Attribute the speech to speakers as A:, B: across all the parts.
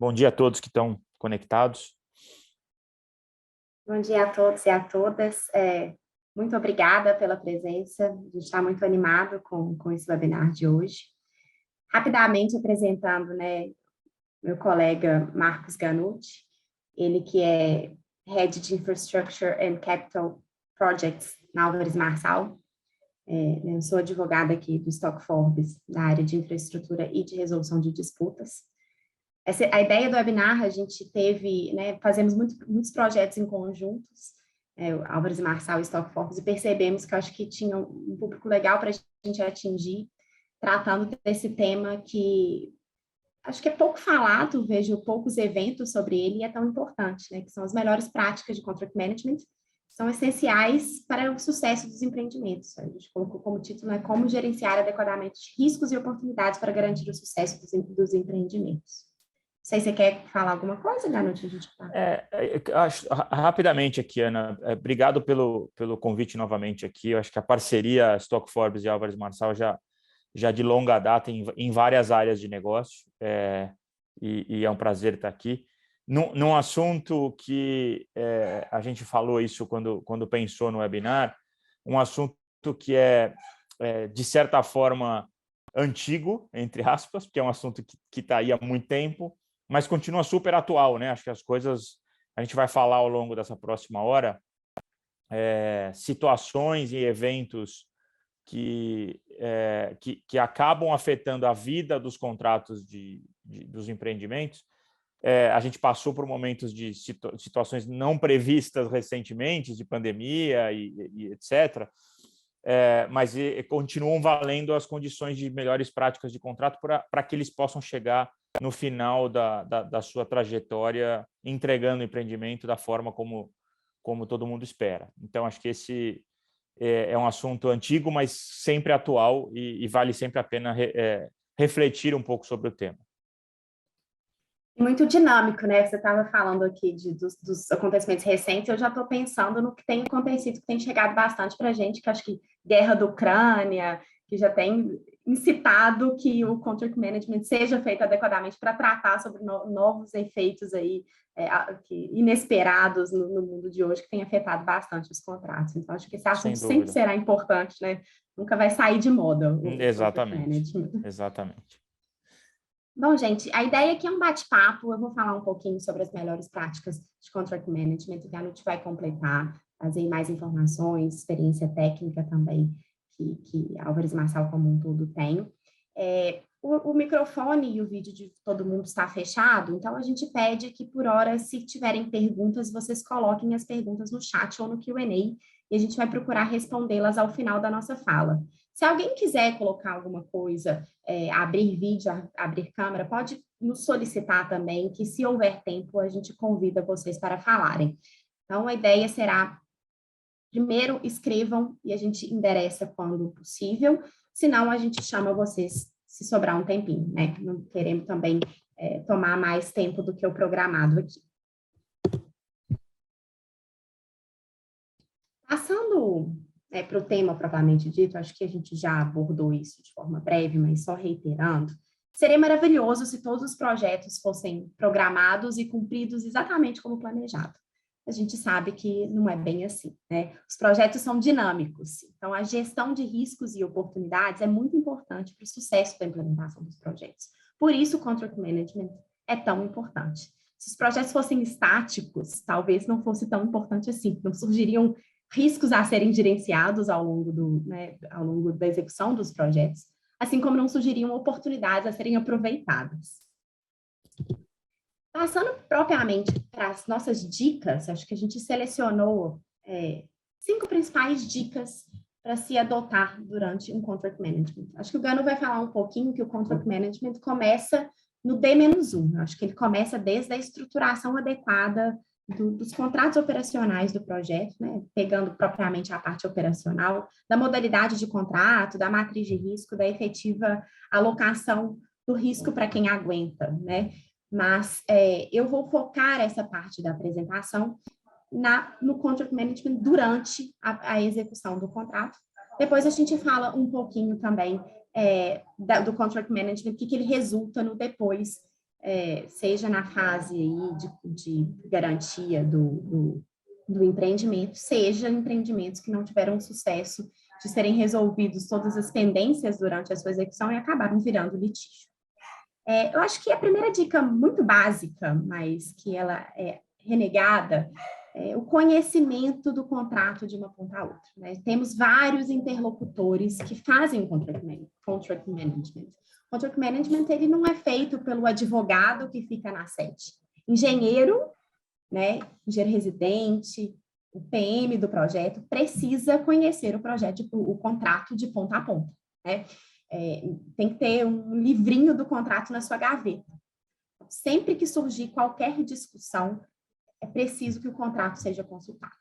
A: Bom dia a todos que estão conectados.
B: Bom dia a todos e a todas. Muito obrigada pela presença. A gente está muito animado com esse webinar de hoje. Rapidamente apresentando, né, meu colega Marcos Ganucci, ele que é Head de Infrastructure and Capital Projects na Álvares Marçal. Eu sou advogada aqui do Stock Forbes, da área de infraestrutura e de resolução de disputas. A ideia do webinar, a gente teve, né, fazemos muitos projetos em conjuntos, o Álvares e Marçal e Stock Forbes, e percebemos que acho que tinha um público legal para a gente atingir, tratando desse tema que acho que é pouco falado, vejo poucos eventos sobre ele e é tão importante, né, que são as melhores práticas de contract management, são essenciais para o sucesso dos empreendimentos. A gente colocou como título, né, como gerenciar adequadamente riscos e oportunidades para garantir o sucesso dos empreendimentos. Não sei se você quer falar alguma coisa, Ganucci, a gente fala.
A: Rapidamente aqui, Ana, obrigado pelo convite novamente aqui. Eu acho que a parceria Stock Forbes e Álvares Marçal já de longa data em várias áreas de negócio, e é um prazer estar aqui. Num assunto que a gente falou isso quando pensou no webinar, um assunto que de certa forma, antigo, entre aspas, porque é um assunto que está aí há muito tempo, mas continua super atual, né? Acho que as coisas, a gente vai falar ao longo dessa próxima hora, situações e eventos que acabam afetando a vida dos contratos dos empreendimentos. A gente passou por momentos de situações não previstas recentemente, de pandemia e etc., mas continuam valendo as condições de melhores práticas de contrato para que eles possam chegar no final da sua trajetória, entregando o empreendimento da forma como todo mundo espera. Então, acho que esse é um assunto antigo, mas sempre atual e vale sempre a pena refletir um pouco sobre o tema.
B: Muito dinâmico, né? Você estava falando aqui dos acontecimentos recentes, eu já estou pensando no que tem acontecido, que tem chegado bastante para a gente, que acho que guerra da Ucrânia, que já tem incitado que o contract management seja feito adequadamente para tratar sobre novos efeitos aí, inesperados no mundo de hoje, que tem afetado bastante os contratos. Então, acho que esse assunto sempre será importante, né? Nunca vai sair de moda o contract management.
A: Exatamente.
B: Bom, gente, a ideia aqui é um bate-papo. Eu vou falar um pouquinho sobre as melhores práticas de contract management, que a Nut vai completar, trazer mais informações, experiência técnica também, que Álvares Marçal como um todo tem. O microfone e o vídeo de todo mundo está fechado, então a gente pede que, por hora, se tiverem perguntas, vocês coloquem as perguntas no chat ou no Q&A, e a gente vai procurar respondê-las ao final da nossa fala. Se alguém quiser colocar alguma coisa, abrir vídeo, abrir câmera, pode nos solicitar também, que se houver tempo, a gente convida vocês para falarem. Então, a ideia será, primeiro, escrevam e a gente endereça quando possível, senão a gente chama vocês se sobrar um tempinho, né? Não queremos também tomar mais tempo do que o programado aqui. Passando para o tema propriamente dito, acho que a gente já abordou isso de forma breve, mas só reiterando, seria maravilhoso se todos os projetos fossem programados e cumpridos exatamente como planejado. A gente sabe que não é bem assim, né? Os projetos são dinâmicos, então a gestão de riscos e oportunidades é muito importante para o sucesso da implementação dos projetos. Por isso o contract management é tão importante. Se os projetos fossem estáticos, talvez não fosse tão importante assim, não surgiriam riscos a serem gerenciados ao longo da execução dos projetos, assim como não surgiriam oportunidades a serem aproveitadas. Passando propriamente para as nossas dicas, acho que a gente selecionou 5 principais dicas para se adotar durante um contract management. Acho que o Gano vai falar um pouquinho que o contract management começa no D-1. Acho que ele começa desde a estruturação adequada dos contratos operacionais do projeto, né? Pegando propriamente a parte operacional, da modalidade de contrato, da matriz de risco, da efetiva alocação do risco para quem aguenta, né? Mas eu vou focar essa parte da apresentação no contract management durante a execução do contrato. Depois a gente fala um pouquinho também do contract management, o que ele resulta no depois, seja na fase aí de garantia do empreendimento, seja empreendimentos que não tiveram sucesso de serem resolvidos todas as pendências durante a sua execução e acabaram virando litígio. Eu acho que a primeira dica muito básica, mas que ela é renegada, é o conhecimento do contrato de uma ponta a outra, né? Temos vários interlocutores que fazem contract management. Contract management, ele não é feito pelo advogado que fica na sede. Engenheiro, né, engenheiro residente, o PM do projeto, precisa conhecer o contrato de ponta a ponta, né? Tem que ter um livrinho do contrato na sua gaveta. Sempre que surgir qualquer discussão, é preciso que o contrato seja consultado.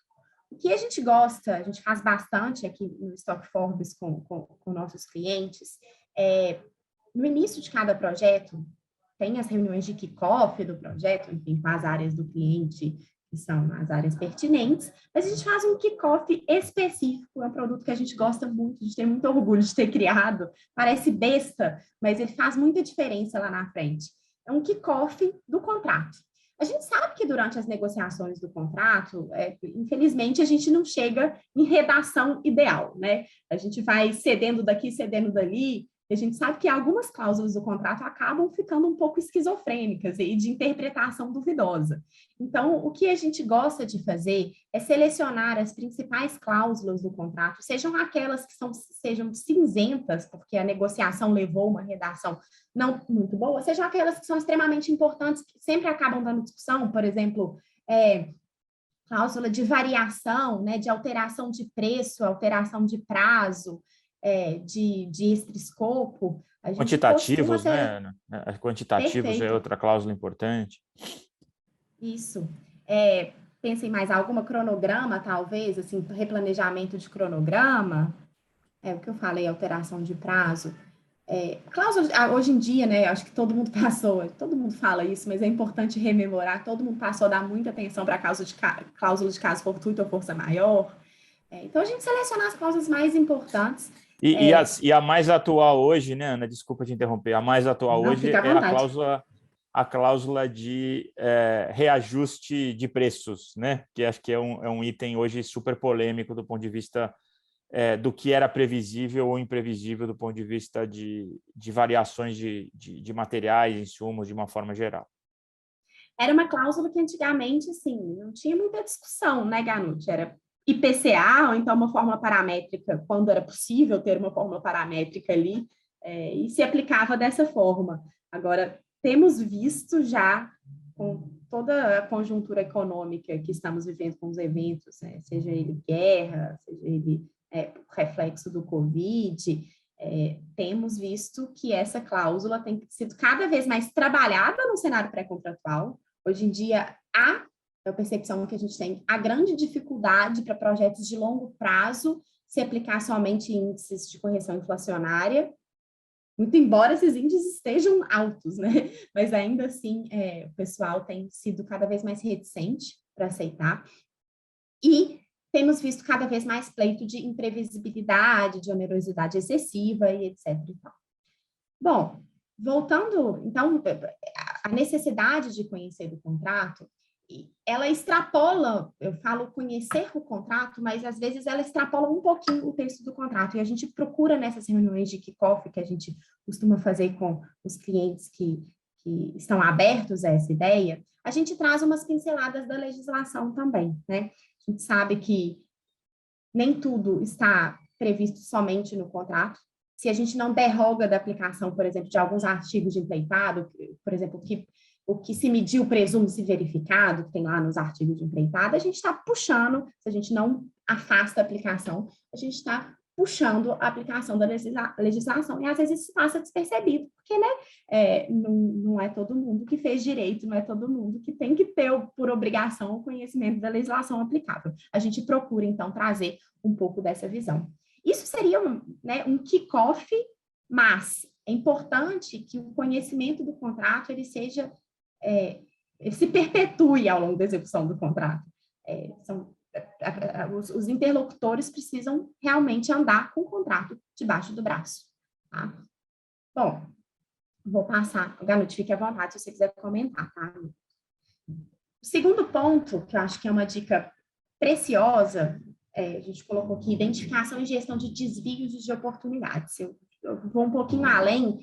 B: O que a gente gosta, a gente faz bastante aqui no Stock Forbes com nossos clientes, no início de cada projeto, tem as reuniões de kick-off do projeto, enfim, com as áreas do cliente, que são as áreas pertinentes, mas a gente faz um kick-off específico, é um produto que a gente gosta muito, a gente tem muito orgulho de ter criado, parece besta, mas ele faz muita diferença lá na frente. É um kick-off do contrato. A gente sabe que durante as negociações do contrato, infelizmente, a gente não chega em redação ideal, né? A gente vai cedendo daqui, cedendo dali, e a gente sabe que algumas cláusulas do contrato acabam ficando um pouco esquizofrênicas e de interpretação duvidosa. Então, o que a gente gosta de fazer é selecionar as principais cláusulas do contrato, sejam aquelas que sejam cinzentas, porque a negociação levou uma redação não muito boa, sejam aquelas que são extremamente importantes, que sempre acabam dando discussão, por exemplo, cláusula de variação, né, de alteração de preço, alteração de prazo, de extra-escopo.
A: Quantitativos, né? Quantitativos
B: Perfeito.
A: é outra cláusula importante.
B: Isso. Pensem mais, alguma cronograma, talvez, assim, replanejamento de cronograma, o que eu falei, alteração de prazo. Cláusula, hoje em dia, né, acho que todo mundo fala isso, mas é importante rememorar, todo mundo passou a dar muita atenção para a cláusula de caso fortuito ou força maior. Então, a gente seleciona as cláusulas mais importantes.
A: E a mais atual hoje, né, Ana? Desculpa te interromper. A mais atual hoje é a cláusula de reajuste de preços, né? Que acho que é um item hoje super polêmico do ponto de vista do que era previsível ou imprevisível do ponto de vista de variações de materiais, insumos, de uma forma geral.
B: Era uma cláusula que antigamente, assim, não tinha muita discussão, né, Ganucci? Era IPCA, ou então uma fórmula paramétrica, quando era possível ter uma fórmula paramétrica ali, e se aplicava dessa forma. Agora, temos visto já, com toda a conjuntura econômica que estamos vivendo com os eventos, né, seja ele guerra, seja ele reflexo do Covid, temos visto que essa cláusula tem sido cada vez mais trabalhada no cenário pré-contratual. Hoje em dia, a percepção que a gente tem, a grande dificuldade para projetos de longo prazo se aplicar somente em índices de correção inflacionária, muito embora esses índices estejam altos, né? Mas ainda assim, o pessoal tem sido cada vez mais reticente para aceitar. E temos visto cada vez mais pleito de imprevisibilidade, de onerosidade excessiva e etc. E tal. Bom, voltando, então, a necessidade de conhecer o contrato, ela extrapola, eu falo conhecer o contrato, mas às vezes ela extrapola um pouquinho o texto do contrato, e a gente procura nessas reuniões de kick-off que a gente costuma fazer com os clientes que estão abertos a essa ideia, a gente traz umas pinceladas da legislação também, né? A gente sabe que nem tudo está previsto somente no contrato. Se a gente não derroga da aplicação, por exemplo, de alguns artigos de empleitado, por exemplo, o que se mediu presume-se verificado, que tem lá nos artigos de empreitada, a gente está puxando, se a gente não afasta a aplicação, a gente está puxando a aplicação da legislação, e às vezes isso passa despercebido, porque, né, não é todo mundo que fez direito, não é todo mundo que tem que ter, por obrigação, o conhecimento da legislação aplicável. A gente procura, então, trazer um pouco dessa visão. Isso seria um kick-off, mas é importante que o conhecimento do contrato ele se perpetue ao longo da execução do contrato. Os interlocutores precisam realmente andar com o contrato debaixo do braço. Tá? Bom, vou passar. Ganuti, fique à vontade se você quiser comentar, tá? O segundo ponto, que eu acho que é uma dica preciosa, a gente colocou aqui, identificação e gestão de desvios e de oportunidades. Eu vou um pouquinho além,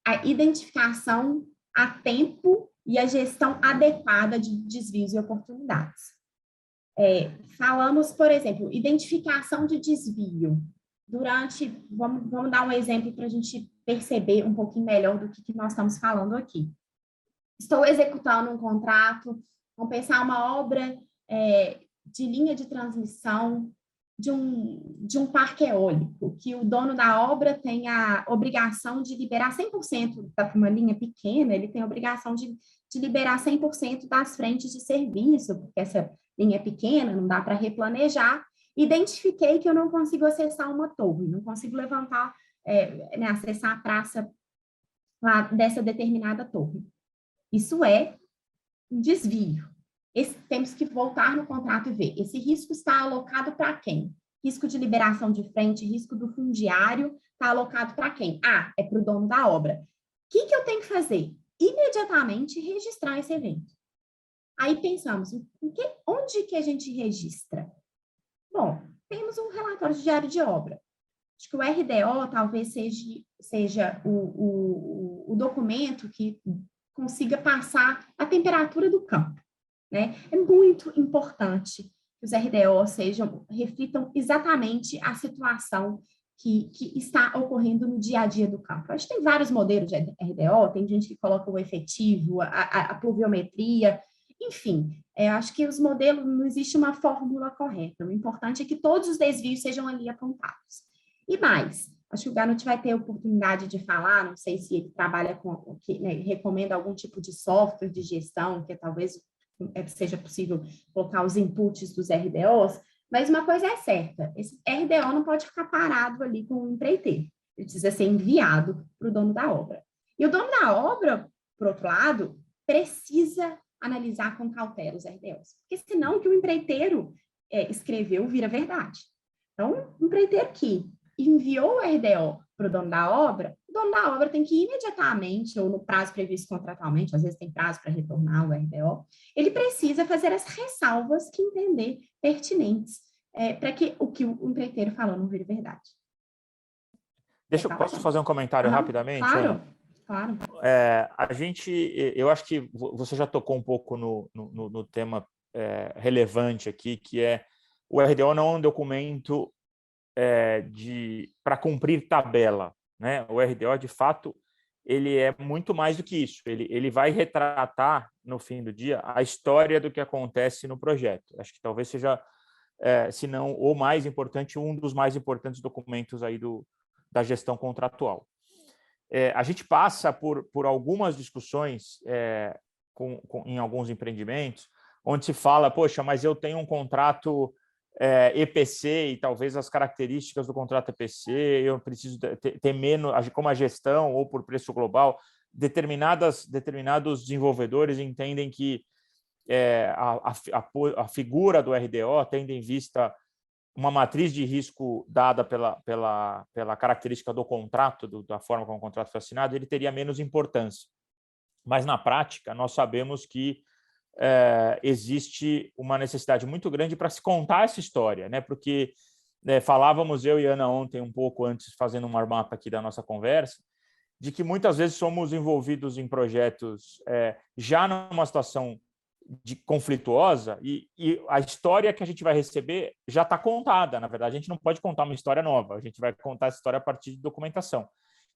B: a identificação a tempo e a gestão adequada de desvios e oportunidades. Falamos, por exemplo, identificação de desvio. Vamos dar um exemplo para a gente perceber um pouquinho melhor do que nós estamos falando aqui. Estou executando um contrato, vamos pensar uma obra de linha de transmissão de um parque eólico, que o dono da obra tem a obrigação de liberar 100%, da uma linha pequena, ele tem a obrigação de liberar 100% das frentes de serviço, porque essa linha é pequena, não dá para replanejar. Identifiquei que eu não consigo acessar uma torre, não consigo levantar, acessar a praça lá dessa determinada torre. Isso é um desvio. Temos que voltar no contrato e ver. Esse risco está alocado para quem? Risco de liberação de frente, risco do fundiário, está alocado para quem? É para o dono da obra. O que eu tenho que fazer? Imediatamente registrar esse evento. Aí pensamos, onde que a gente registra? Bom, temos um relatório de diário de obra. Acho que o RDO talvez seja o documento que consiga passar a temperatura do campo, né? É muito importante que os RDO reflitam exatamente a situação que está ocorrendo no dia a dia do campo. Acho que tem vários modelos de RDO, tem gente que coloca o efetivo, a pluviometria, enfim, acho que os modelos, não existe uma fórmula correta. O importante é que todos os desvios sejam ali apontados. E mais, acho que o Ganuti vai ter a oportunidade de falar, não sei se ele trabalha recomenda algum tipo de software de gestão, que talvez seja possível colocar os inputs dos RDOs, mas uma coisa é certa, esse RDO não pode ficar parado ali com o empreiteiro, ele precisa ser enviado para o dono da obra. E o dono da obra, por outro lado, precisa analisar com cautela os RDOs, porque senão o que o empreiteiro escreveu vira verdade. Então, o empreiteiro que enviou o RDO para o dono da obra, o dono da obra tem que imediatamente, ou no prazo previsto contratualmente, às vezes tem prazo para retornar o RDO, ele precisa fazer as ressalvas que entender pertinentes para que o empreiteiro falou não vire verdade.
A: Posso fazer um comentário rapidamente?
B: Claro, claro.
A: Eu acho que você já tocou um pouco no tema relevante aqui, que o RDO não é um documento para cumprir tabela, né? O RDO, de fato, ele é muito mais do que isso. Ele vai retratar, no fim do dia, a história do que acontece no projeto. Acho que talvez seja, se não o mais importante, um dos mais importantes documentos aí da gestão contratual. A gente passa por algumas discussões em alguns empreendimentos, onde se fala, poxa, mas eu tenho um contrato EPC e talvez as características do contrato EPC, eu preciso ter menos, como a gestão ou por preço global, determinados desenvolvedores entendem que a figura do RDO, tendo em vista uma matriz de risco dada pela característica do contrato, da forma como o contrato foi assinado, ele teria menos importância. Mas, na prática, nós sabemos que existe uma necessidade muito grande para se contar essa história, né? Porque falávamos, eu e Ana ontem, um pouco antes, fazendo um warm-up aqui da nossa conversa, de que muitas vezes somos envolvidos em projetos já numa situação conflituosa e a história que a gente vai receber já está contada. Na verdade, a gente não pode contar uma história nova, a gente vai contar essa história a partir de documentação.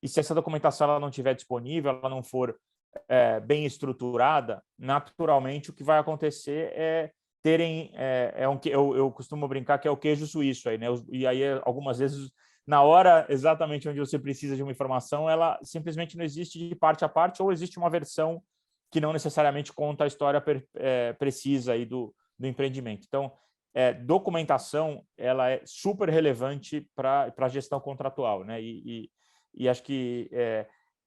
A: E se essa documentação ela não estiver disponível, ela não for bem estruturada, naturalmente o que vai acontecer é terem... eu costumo brincar que é o queijo suíço, aí, né? E aí, algumas vezes, na hora exatamente onde você precisa de uma informação, ela simplesmente não existe de parte a parte, ou existe uma versão que não necessariamente conta a história precisa aí do empreendimento. Então, documentação ela é super relevante para a gestão contratual, né? E acho que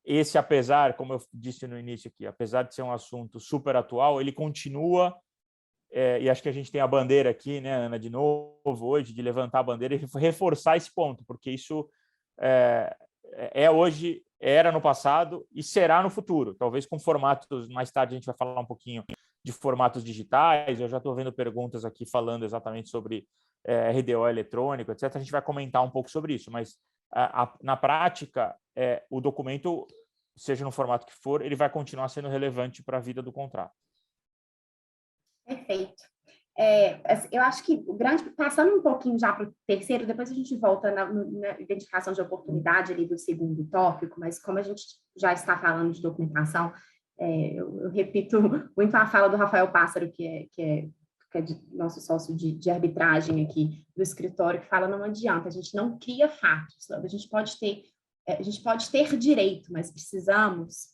A: esse, apesar, como eu disse no início aqui, apesar de ser um assunto super atual, ele continua, e acho que a gente tem a bandeira aqui, né, Ana, de novo hoje, de levantar a bandeira e reforçar esse ponto, porque isso é hoje, era no passado e será no futuro. Talvez com formatos, mais tarde a gente vai falar um pouquinho de formatos digitais. Eu já estou vendo perguntas aqui falando exatamente sobre RDO eletrônico, etc. A gente vai comentar um pouco sobre isso, mas na prática, o documento, seja no formato que for, ele vai continuar sendo relevante para a vida do contrato.
B: Perfeito. Eu acho que passando um pouquinho já para o terceiro, depois a gente volta na identificação de oportunidade ali do segundo tópico, mas como a gente já está falando de documentação, eu repito muito a fala do Rafael Pássaro, que é nosso sócio de arbitragem aqui do escritório, que fala: não adianta, a gente não cria fatos, a gente pode ter direito, mas precisamos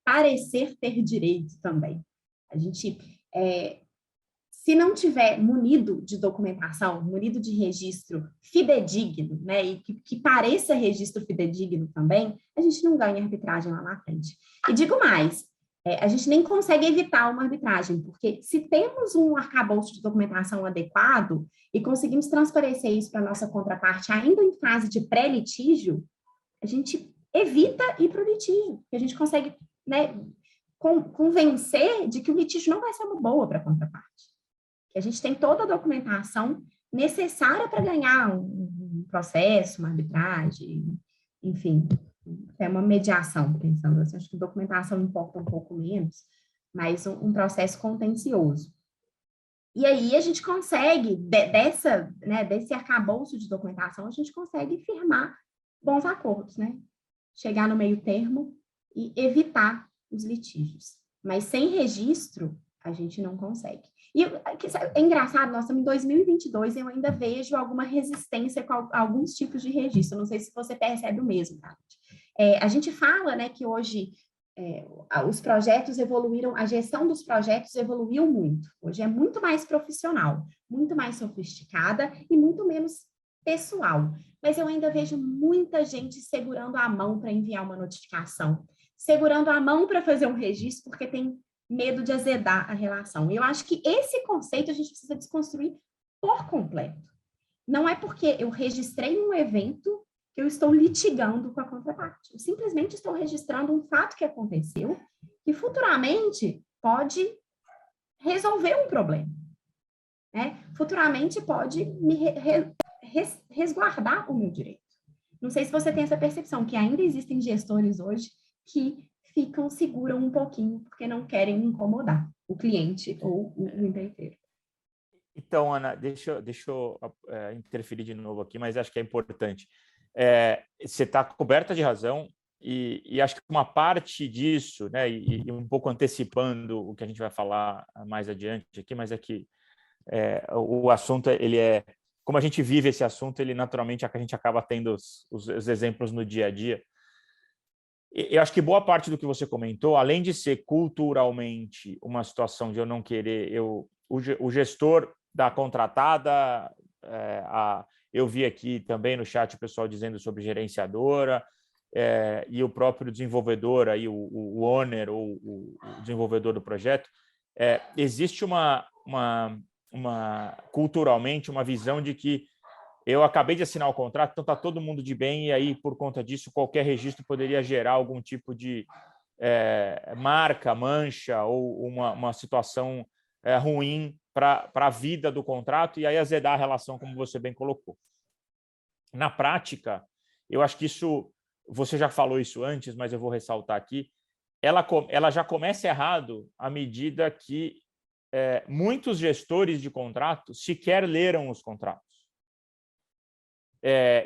B: parecer ter direito também. A gente, se não tiver munido de documentação, munido de registro fidedigno, né, e que pareça registro fidedigno também, a gente não ganha arbitragem lá na frente. E digo mais, a gente nem consegue evitar uma arbitragem, porque se temos um arcabouço de documentação adequado e conseguimos transparecer isso para a nossa contraparte ainda em fase de pré-litígio, a gente evita ir para o litígio, porque a gente consegue, né, convencer de que o litígio não vai ser uma boa para a contraparte. Que a gente tem toda a documentação necessária para ganhar um processo, uma arbitragem, enfim, é uma mediação, pensando assim. Acho que documentação importa um pouco menos, mas um processo contencioso. E aí a gente consegue, desse arcabouço de documentação, a gente consegue firmar bons acordos, né? Chegar no meio termo e evitar os litígios. Mas sem registro, a gente não consegue. E é engraçado, nós estamos em 2022 e eu ainda vejo alguma resistência com alguns tipos de registro. Não sei se você percebe o mesmo, tá? A gente fala, né, que hoje os projetos evoluíram, a gestão dos projetos evoluiu muito. Hoje é muito mais profissional, muito mais sofisticada e muito menos pessoal. Mas eu ainda vejo muita gente segurando a mão para enviar uma notificação, segurando a mão para fazer um registro, porque tem medo de azedar a relação. E eu acho que esse conceito a gente precisa desconstruir por completo. Não é porque eu registrei um evento que eu estou litigando com a contraparte. Eu simplesmente estou registrando um fato que aconteceu que futuramente pode resolver um problema. Né? Futuramente pode me resguardar o meu direito. Não sei se você tem essa percepção, que ainda existem gestores hoje que seguram um pouquinho porque não querem incomodar o cliente ou o empreiteiro.
A: Então, Ana, deixa eu interferir de novo aqui, mas acho que é importante. Você está coberta de razão e acho que uma parte disso, né, e um pouco antecipando o que a gente vai falar mais adiante aqui, mas é que o assunto, como a gente vive esse assunto, ele naturalmente a gente acaba tendo os exemplos no dia a dia. Eu acho que boa parte do que você comentou, além de ser culturalmente uma situação de eu não querer, o gestor da contratada, eu vi aqui também no chat o pessoal dizendo sobre gerenciadora, e o próprio desenvolvedor, aí, o owner ou o desenvolvedor do projeto, existe culturalmente uma visão de que eu acabei de assinar o contrato, então está todo mundo de bem, e aí, por conta disso, qualquer registro poderia gerar algum tipo de marca, mancha ou uma situação ruim para a vida do contrato, e aí azedar a relação, como você bem colocou. Na prática, eu acho que isso, você já falou isso antes, mas eu vou ressaltar aqui, ela já começa errado à medida que muitos gestores de contrato sequer leram os contratos.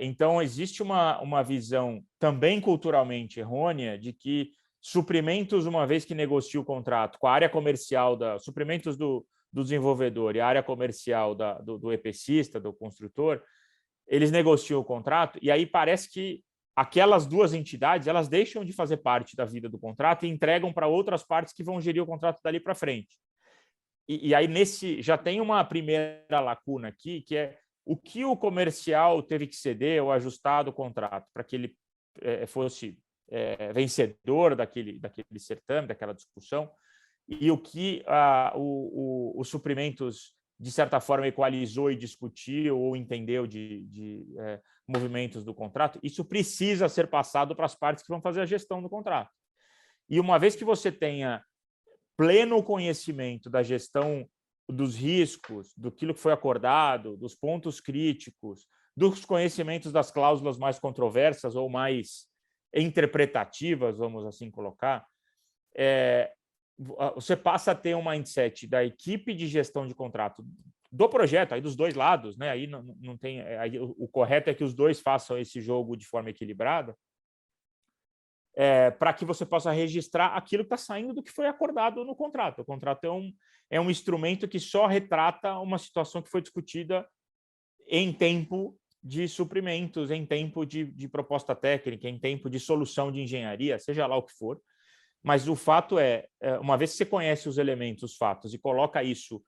A: Então, existe uma visão também culturalmente errônea de que suprimentos, uma vez que negocia o contrato com a área comercial, suprimentos do desenvolvedor e a área comercial do EPCista, do construtor, eles negociam o contrato e aí parece que aquelas duas entidades elas deixam de fazer parte da vida do contrato e entregam para outras partes que vão gerir o contrato dali para frente. E aí já tem uma primeira lacuna aqui, que é o que o comercial teve que ceder ou ajustar do contrato para que ele fosse vencedor daquele certame, daquela discussão, e o que os suprimentos de certa forma, equalizou e discutiu ou entendeu de movimentos do contrato, isso precisa ser passado para as partes que vão fazer a gestão do contrato. E uma vez que você tenha pleno conhecimento da gestão dos riscos, do que foi acordado, dos pontos críticos, dos conhecimentos das cláusulas mais controversas ou mais interpretativas, vamos assim colocar, você passa a ter um mindset da equipe de gestão de contrato do projeto, aí dos dois lados, né? Aí não tem, aí o correto é que os dois façam esse jogo de forma equilibrada, para que você possa registrar aquilo que está saindo do que foi acordado no contrato. O contrato é um instrumento que só retrata uma situação que foi discutida em tempo de suprimentos, em tempo de proposta técnica, em tempo de solução de engenharia, seja lá o que for. Mas o fato uma vez que você conhece os elementos, os fatos, e coloca isso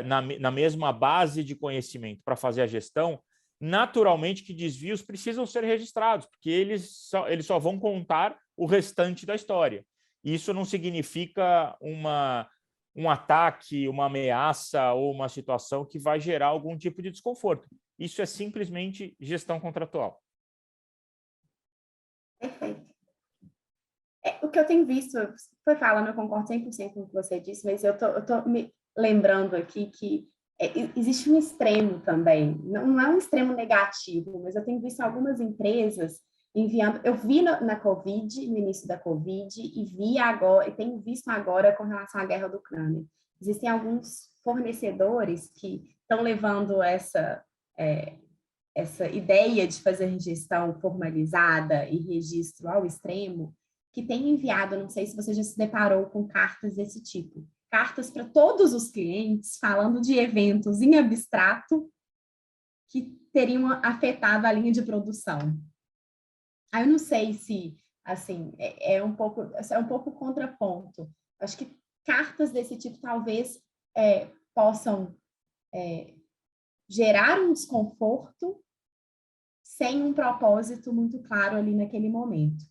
A: na mesma base de conhecimento para fazer a gestão, naturalmente que desvios precisam ser registrados, porque eles só vão contar o restante da história. Isso não significa um ataque, uma ameaça ou uma situação que vai gerar algum tipo de desconforto. Isso é simplesmente gestão contratual.
B: Perfeito. O que eu tenho visto, foi falando, eu concordo 100% com o que você disse, mas eu tô me lembrando aqui que existe um extremo também, não é um extremo negativo, mas eu tenho visto algumas empresas enviando, eu vi na Covid, no início da Covid, e vi agora, e tenho visto agora com relação à guerra da Ucrânia. Existem alguns fornecedores que estão levando essa ideia de fazer gestão formalizada e registro ao extremo, que tem enviado, não sei se você já se deparou com cartas desse tipo, cartas para todos os clientes falando de eventos em abstrato que teriam afetado a linha de produção. Aí eu não sei se, assim, é um pouco contraponto. Acho que cartas desse tipo talvez possam gerar um desconforto sem um propósito muito claro ali naquele momento.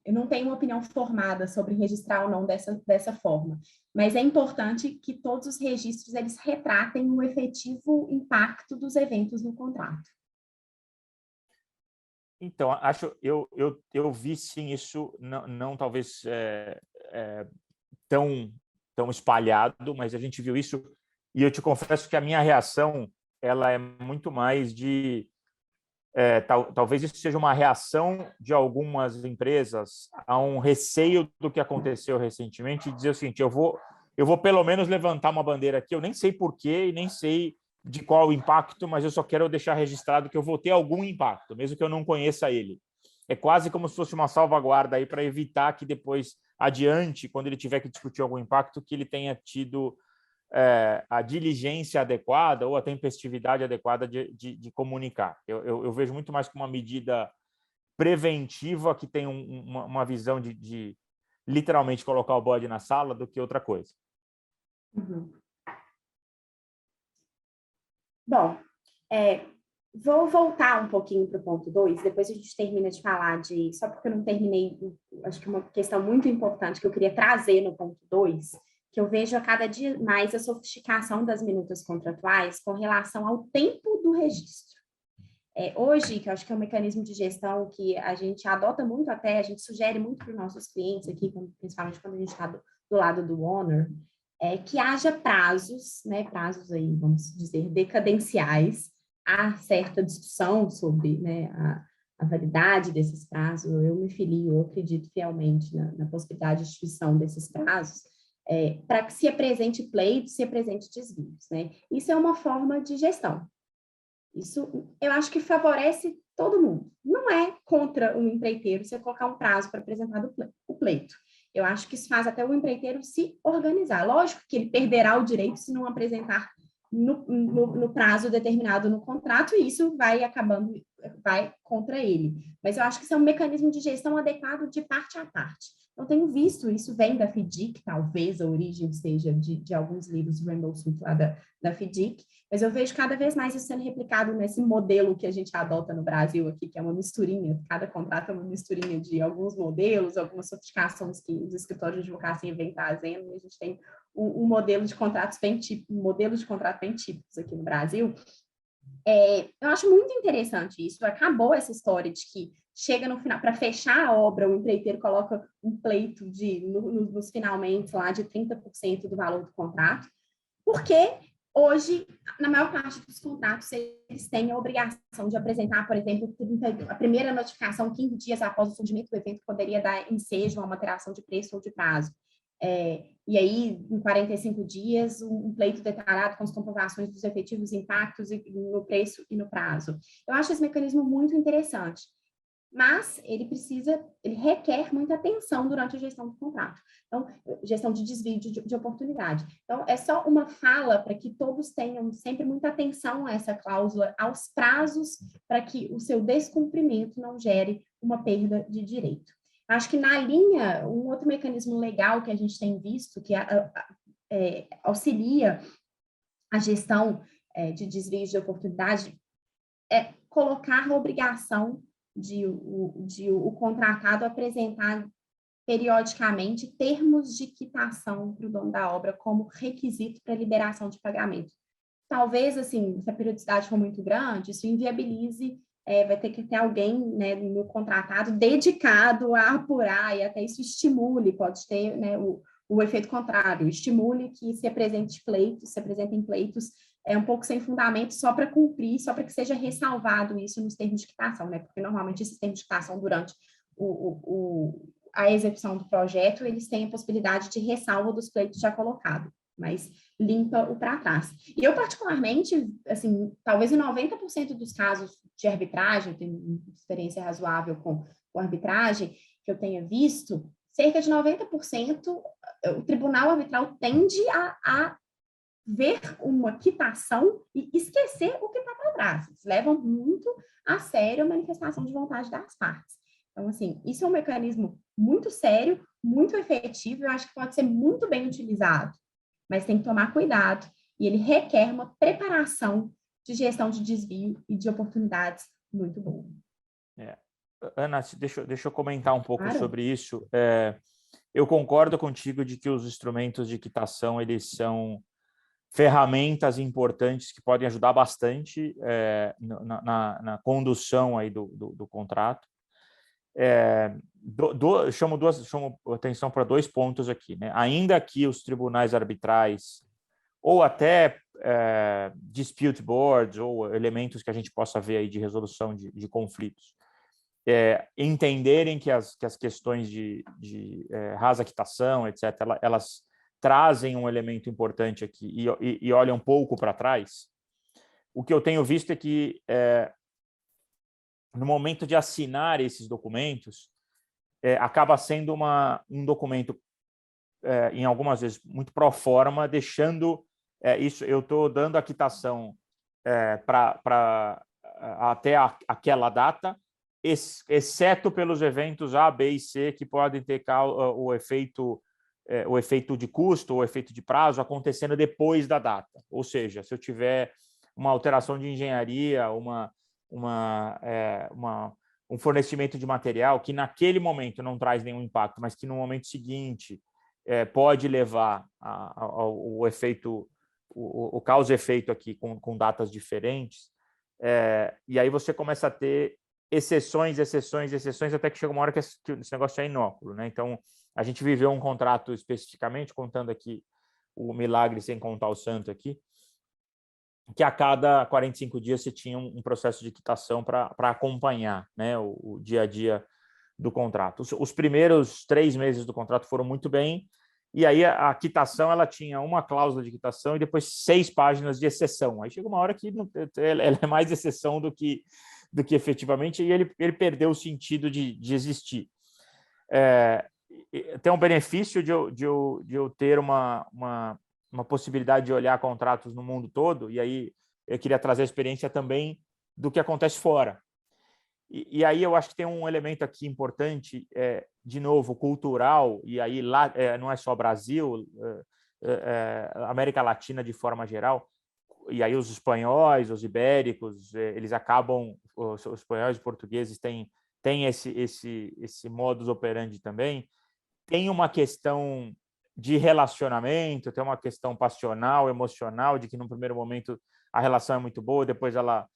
B: Eu não tenho uma opinião formada sobre registrar ou não dessa forma, mas é importante que todos os registros eles retratem o efetivo impacto dos eventos no contrato.
A: Então, eu vi sim isso, não talvez tão espalhado, mas a gente viu isso, e eu te confesso que a minha reação ela é muito mais de talvez isso seja uma reação de algumas empresas a um receio do que aconteceu recentemente e dizer o seguinte, eu vou pelo menos levantar uma bandeira aqui, eu nem sei porquê e nem sei de qual o impacto, mas eu só quero deixar registrado que eu vou ter algum impacto, mesmo que eu não conheça ele. É quase como se fosse uma salvaguarda aí para evitar que depois, adiante, quando ele tiver que discutir algum impacto, que ele tenha tido a diligência adequada ou a tempestividade adequada de comunicar. Eu vejo muito mais como uma medida preventiva que tem uma visão de literalmente colocar o bode na sala do que outra coisa.
B: Uhum. Bom, vou voltar um pouquinho para o ponto 2, depois a gente termina de falar só porque eu não terminei, acho que uma questão muito importante que eu queria trazer no ponto 2, que eu vejo a cada dia mais a sofisticação das minutas contratuais com relação ao tempo do registro. Hoje, que eu acho que é um mecanismo de gestão que a gente adota muito até, a gente sugere muito para os nossos clientes aqui, principalmente quando a gente está do lado do owner, que haja prazos, né, prazos aí, vamos dizer, decadenciais. Há certa discussão sobre, né, a validade desses prazos. Eu me filio, eu acredito fielmente na possibilidade de instituição desses prazos, para que se apresente pleito, se apresente desvios, né? Isso é uma forma de gestão. Isso eu acho que favorece todo mundo. Não é contra o empreiteiro você colocar um prazo para apresentar o pleito. Eu acho que isso faz até o empreiteiro se organizar. Lógico que ele perderá o direito se não apresentar no prazo determinado no contrato, e isso vai contra ele. Mas eu acho que isso é um mecanismo de gestão adequado de parte a parte. Eu tenho visto, isso vem da FDIC, talvez a origem seja de alguns livros do Rainbow Suit lá da FDIC, mas eu vejo cada vez mais isso sendo replicado nesse modelo que a gente adota no Brasil aqui, que é uma misturinha, cada contrato é uma misturinha de alguns modelos, algumas sofisticações que os escritórios de advocacia vêm trazendo, e a gente tem um modelo de contratos bem típicos aqui no Brasil. Eu acho muito interessante isso. Acabou essa história de que chega no final, para fechar a obra, o empreiteiro coloca um pleito nos finalmente lá de 30% do valor do contrato, porque hoje, na maior parte dos contratos, eles têm a obrigação de apresentar, por exemplo, a primeira notificação 15 dias após o surgimento do evento, que poderia dar ensejo a uma alteração de preço ou de prazo. E aí, em 45 dias, um pleito detalhado com as comprovações dos efetivos impactos no preço e no prazo. Eu acho esse mecanismo muito interessante, mas ele requer muita atenção durante a gestão do contrato. Então, gestão de desvio de oportunidade. Então, é só uma fala para que todos tenham sempre muita atenção a essa cláusula, aos prazos, para que o seu descumprimento não gere uma perda de direito. Acho que na linha, um outro mecanismo legal que a gente tem visto, que auxilia a gestão de desvios de oportunidade, é colocar a obrigação de o contratado apresentar periodicamente termos de quitação para o dono da obra como requisito para liberação de pagamento. Talvez, assim, se a periodicidade for muito grande, isso inviabilize, vai ter que ter alguém, né, no contratado dedicado a apurar, e até isso estimule, pode ter, né, o efeito contrário, estimule que se apresentem pleitos um pouco sem fundamento, só para cumprir, só para que seja ressalvado isso nos termos de quitação, né? Porque normalmente esses termos de quitação durante a execução do projeto, eles têm a possibilidade de ressalva dos pleitos já colocados, mas limpa o para trás. E eu, particularmente, assim, talvez em 90% dos casos de arbitragem, eu tenho uma experiência razoável com arbitragem, que eu tenha visto, cerca de 90%, o tribunal arbitral tende a ver uma quitação e esquecer o que está para trás. Eles levam muito a sério a manifestação de vontade das partes. Então, assim, isso é um mecanismo muito sério, muito efetivo, eu acho que pode ser muito bem utilizado, mas tem que tomar cuidado, e ele requer uma preparação de gestão de desvio e de oportunidades muito boa.
A: Ana, deixa eu comentar um pouco
B: Claro.
A: sobre isso. Eu concordo contigo de que os instrumentos de quitação, eles são ferramentas importantes que podem ajudar bastante na condução aí do contrato. Chamo atenção para 2 pontos aqui, né? Ainda que os tribunais arbitrais ou até dispute boards ou elementos que a gente possa ver aí de resolução de conflitos, entenderem que as questões de rasa quitação, etc., elas trazem um elemento importante aqui e olham um pouco para trás, o que eu tenho visto é que no momento de assinar esses documentos, acaba sendo um documento, em algumas vezes, muito pro forma, deixando isso, eu estou dando a quitação até aquela data, exceto pelos eventos A, B e C, que podem ter o efeito de custo ou efeito de prazo acontecendo depois da data. Ou seja, se eu tiver uma alteração de engenharia, um fornecimento de material que naquele momento não traz nenhum impacto, mas que no momento seguinte pode levar ao efeito, o causa-efeito aqui com datas diferentes, e aí você começa a ter exceções, até que chega uma hora que esse negócio é inóculo, né? Então, a gente viveu um contrato especificamente, contando aqui o milagre sem contar o santo aqui, que a cada 45 dias você tinha um processo de quitação para acompanhar, né, o dia a dia do contrato. Os primeiros 3 meses do contrato foram muito bem, e aí a quitação ela tinha uma cláusula de quitação e depois 6 páginas de exceção. Aí chega uma hora que ela é mais exceção do que efetivamente, e ele perdeu o sentido de existir. Tem um benefício de eu ter uma possibilidade de olhar contratos no mundo todo, e aí eu queria trazer a experiência também do que acontece fora. E aí eu acho que tem um elemento aqui importante, de novo, cultural, e aí lá não é só Brasil, América Latina de forma geral, e aí os espanhóis, os ibéricos, eles acabam, os espanhóis e portugueses têm esse modus operandi também. Tem uma questão de relacionamento, tem uma questão passional, emocional, de que no primeiro momento a relação é muito boa, depois ela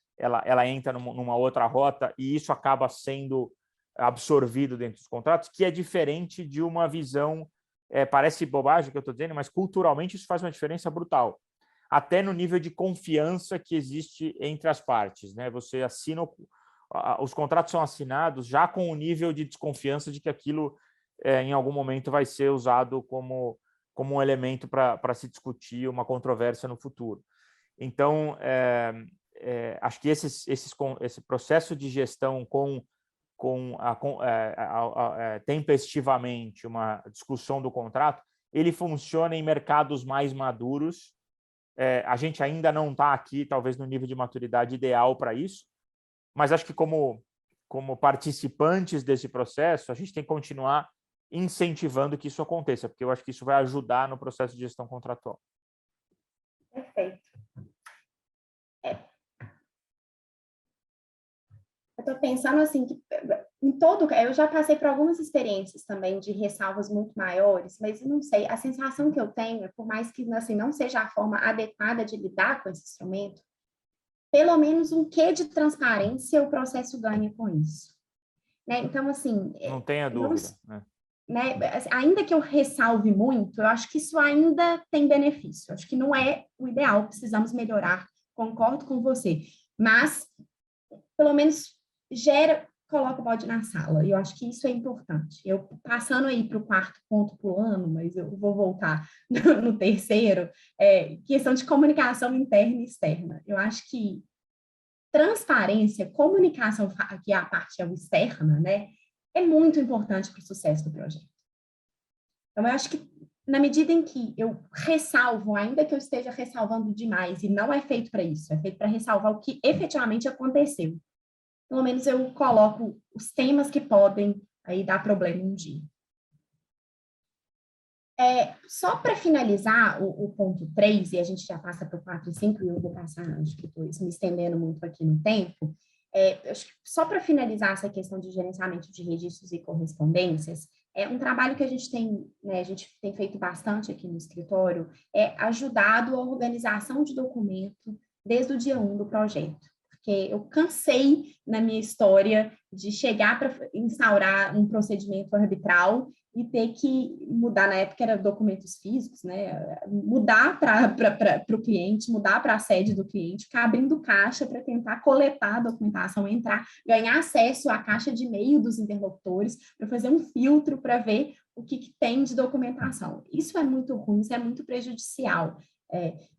A: entra numa outra rota e isso acaba sendo absorvido dentro dos contratos, que é diferente de uma visão, parece bobagem o que eu estou dizendo, mas culturalmente isso faz uma diferença brutal, até no nível de confiança que existe entre as partes, né? Você assina, os contratos são assinados já com o nível de desconfiança de que aquilo em algum momento vai ser usado como um elemento para se discutir uma controvérsia no futuro. Então, acho que esse processo de gestão tempestivamente uma discussão do contrato, ele funciona em mercados mais maduros. A gente ainda não está aqui, talvez, no nível de maturidade ideal para isso, mas acho que como participantes desse processo, a gente tem que continuar incentivando que isso aconteça, porque eu acho que isso vai ajudar no processo de gestão contratual.
B: Perfeito. Eu estou pensando assim, que eu já passei por algumas experiências também de ressalvas muito maiores, mas eu não sei, a sensação que eu tenho é, por mais que assim, não seja a forma adequada de lidar com esse instrumento, pelo menos um quê de transparência o processo ganha com isso. Né? Então, assim...
A: Não tenha dúvida.
B: Né? Ainda que eu ressalve muito, eu acho que isso ainda tem benefício. Eu acho que não é o ideal, precisamos melhorar, concordo com você. Mas, pelo menos, coloca o bode na sala. E eu acho que isso é importante. Eu, passando aí para o quarto ponto pulando, mas eu vou voltar no terceiro, questão de comunicação interna e externa. Eu acho que transparência, comunicação, que é a parte externa, né, é muito importante para o sucesso do projeto. Então, eu acho que, na medida em que eu ressalvo, ainda que eu esteja ressalvando demais, e não é feito para isso, é feito para ressalvar o que efetivamente aconteceu. Pelo menos eu coloco os temas que podem aí dar problema um dia. Só para finalizar o ponto 3, e a gente já passa para o 4 e 5, e eu vou passar, acho que estou me estendendo muito aqui no tempo, acho que só para finalizar essa questão de gerenciamento de registros e correspondências, um trabalho que a gente tem, né, a gente tem feito bastante aqui no escritório, ajudado a organização de documento desde o dia 1 do projeto. Porque eu cansei na minha história de chegar para instaurar um procedimento arbitral e ter que mudar, na época era documentos físicos, né? Mudar para o cliente, mudar para a sede do cliente, ficar abrindo caixa para tentar coletar a documentação, entrar, ganhar acesso à caixa de e-mail dos interlocutores, para fazer um filtro para ver o que tem de documentação. Isso é muito ruim, isso é muito prejudicial.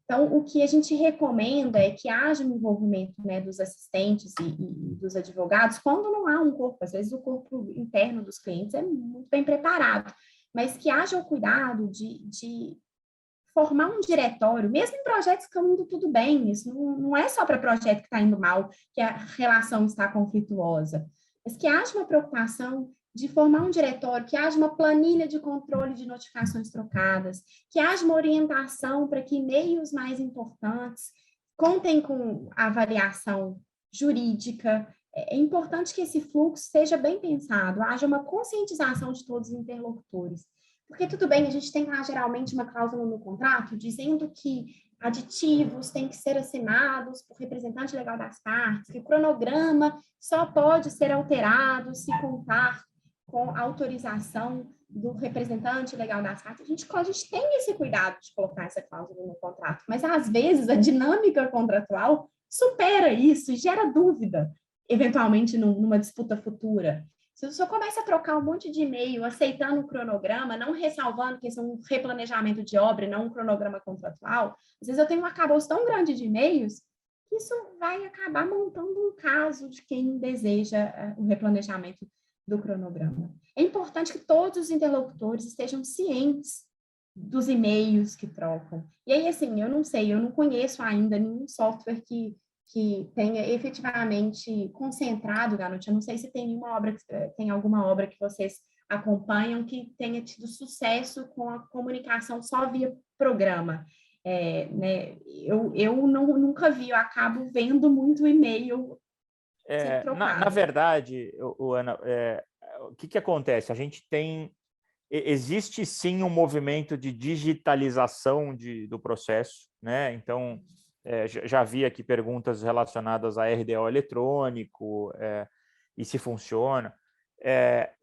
B: Então, o que a gente recomenda é que haja um envolvimento, né, dos assistentes e dos advogados, quando não há um corpo, às vezes o corpo interno dos clientes é muito bem preparado, mas que haja o cuidado de formar um diretório, mesmo em projetos que estão indo tudo bem, isso não é só para projeto que está indo mal, que a relação está conflituosa, mas que haja uma preocupação de formar um diretório, que haja uma planilha de controle de notificações trocadas, que haja uma orientação para que e-mails mais importantes contem com a avaliação jurídica. É importante que esse fluxo seja bem pensado, haja uma conscientização de todos os interlocutores. Porque tudo bem, a gente tem lá geralmente uma cláusula no contrato dizendo que aditivos têm que ser assinados por representante legal das partes, que o cronograma só pode ser alterado se contar com autorização do representante legal das partes. A gente tem esse cuidado de colocar essa cláusula no contrato, mas às vezes a dinâmica contratual supera isso e gera dúvida, eventualmente numa disputa futura. Se o senhor começa a trocar um monte de e-mail, aceitando o cronograma, não ressalvando que isso é um replanejamento de obra e não um cronograma contratual, às vezes eu tenho um arcabouço tão grande de e-mails que isso vai acabar montando um caso de quem deseja o replanejamento do cronograma. É importante que todos os interlocutores estejam cientes dos e-mails que trocam. E aí, assim, eu não sei, eu não conheço ainda nenhum software que tenha efetivamente concentrado, Galute. Eu não sei se tem alguma obra que vocês acompanham que tenha tido sucesso com a comunicação só via programa. Né? Eu nunca vi, eu acabo vendo muito e-mail
A: na verdade, Ana, o que acontece? A gente tem existe sim um movimento de digitalização do processo, né? Então, já vi aqui perguntas relacionadas a RDO eletrônico, e se funciona.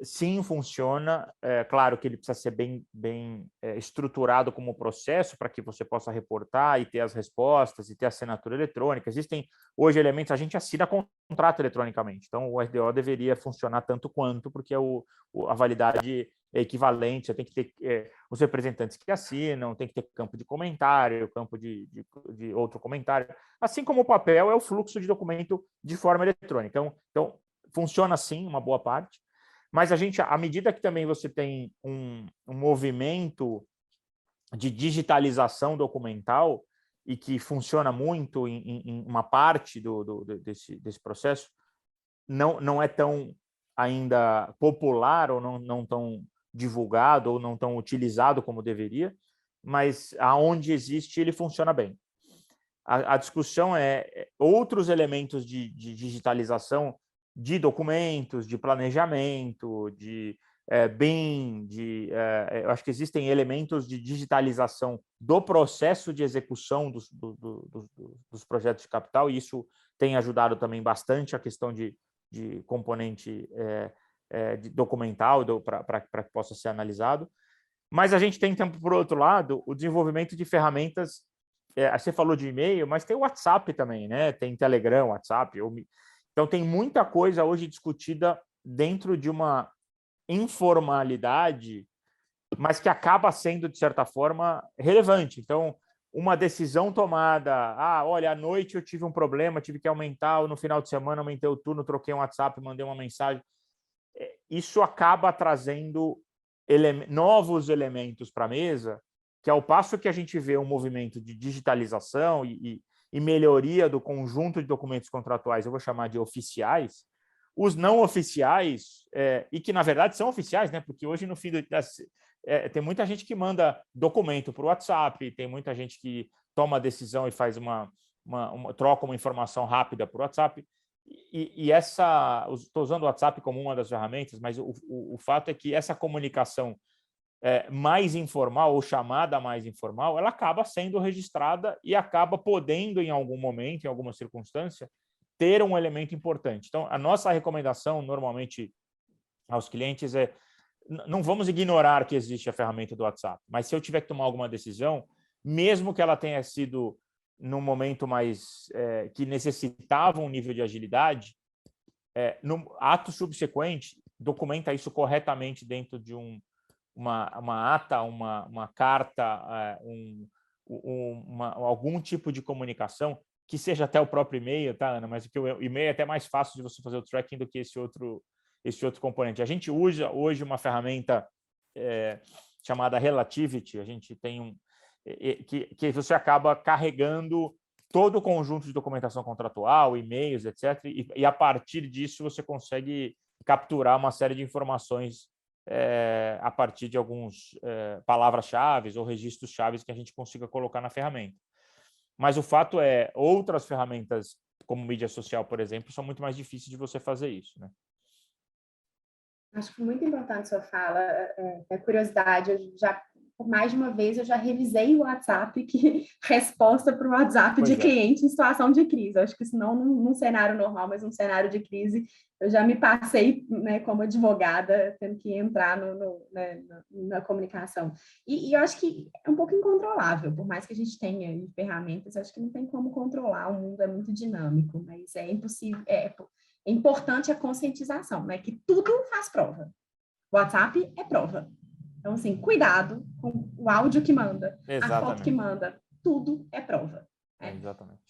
A: Sim, funciona. Claro que ele precisa ser bem estruturado como processo para que você possa reportar e ter as respostas e ter assinatura eletrônica. Existem hoje elementos, a gente assina contrato eletronicamente, então o RDO deveria funcionar tanto quanto, porque a validade é equivalente, você tem que ter os representantes que assinam, tem que ter campo de comentário, campo de outro comentário, assim como o papel é o fluxo de documento de forma eletrônica. Então funciona sim, uma boa parte. Mas à medida que também você tem um movimento de digitalização documental e que funciona muito em uma parte desse processo, não é tão ainda popular ou não tão divulgado ou não tão utilizado como deveria, mas aonde existe ele funciona bem. A discussão é outros elementos de digitalização de documentos, de planejamento, de BIM, eu acho que existem elementos de digitalização do processo de execução dos projetos de capital, e isso tem ajudado também bastante a questão de componente de documental para que possa ser analisado. Mas a gente tem, por outro lado, o desenvolvimento de ferramentas. Você falou de e-mail, mas tem o WhatsApp também, né? Tem Telegram, WhatsApp. Então, tem muita coisa hoje discutida dentro de uma informalidade, mas que acaba sendo, de certa forma, relevante. Então, uma decisão tomada, olha, à noite eu tive um problema, tive que aumentar, ou no final de semana aumentei o turno, troquei um WhatsApp, mandei uma mensagem. Isso acaba trazendo novos elementos para a mesa, que ao passo que a gente vê um movimento de digitalização e melhoria do conjunto de documentos contratuais, eu vou chamar de oficiais, os não oficiais, e que na verdade são oficiais, né? Porque hoje no fim tem muita gente que manda documento por WhatsApp, tem muita gente que toma a decisão e faz troca uma informação rápida por WhatsApp. Estou usando o WhatsApp como uma das ferramentas, mas o fato é que essa comunicação mais informal ou chamada mais informal, ela acaba sendo registrada e acaba podendo, em algum momento, em alguma circunstância, ter um elemento importante. Então, a nossa recomendação, normalmente, aos clientes não vamos ignorar que existe a ferramenta do WhatsApp, mas se eu tiver que tomar alguma decisão, mesmo que ela tenha sido num momento mais que necessitava um nível de agilidade, no ato subsequente, documenta isso corretamente dentro de uma ata, uma carta, algum tipo de comunicação, que seja até o próprio e-mail, tá, Ana? Mas o e-mail é até mais fácil de você fazer o tracking do que esse outro componente. A gente usa hoje uma ferramenta chamada Relativity, a gente tem que você acaba carregando todo o conjunto de documentação contratual, e-mails, etc. E a partir disso você consegue capturar uma série de informações a partir de alguns palavras-chave ou registros-chave que a gente consiga colocar na ferramenta. Mas o fato é, outras ferramentas, como mídia social, por exemplo, são muito mais difíceis de você fazer isso, né?
B: Acho que muito importante a sua fala, a curiosidade. Por mais de uma vez, eu já revisei o WhatsApp, resposta para o WhatsApp de cliente em situação de crise. Acho que, senão, num cenário normal, mas num cenário de crise, eu já me passei, né, como advogada, tendo que entrar na comunicação. E eu acho que é um pouco incontrolável, por mais que a gente tenha ferramentas, acho que não tem como controlar, o mundo é muito dinâmico, mas é impossível, é importante a conscientização, né, que tudo faz prova. O WhatsApp é prova. Então, assim, cuidado com o áudio que manda,
A: Exatamente.
B: A foto que manda, tudo é prova. Né?
A: Exatamente.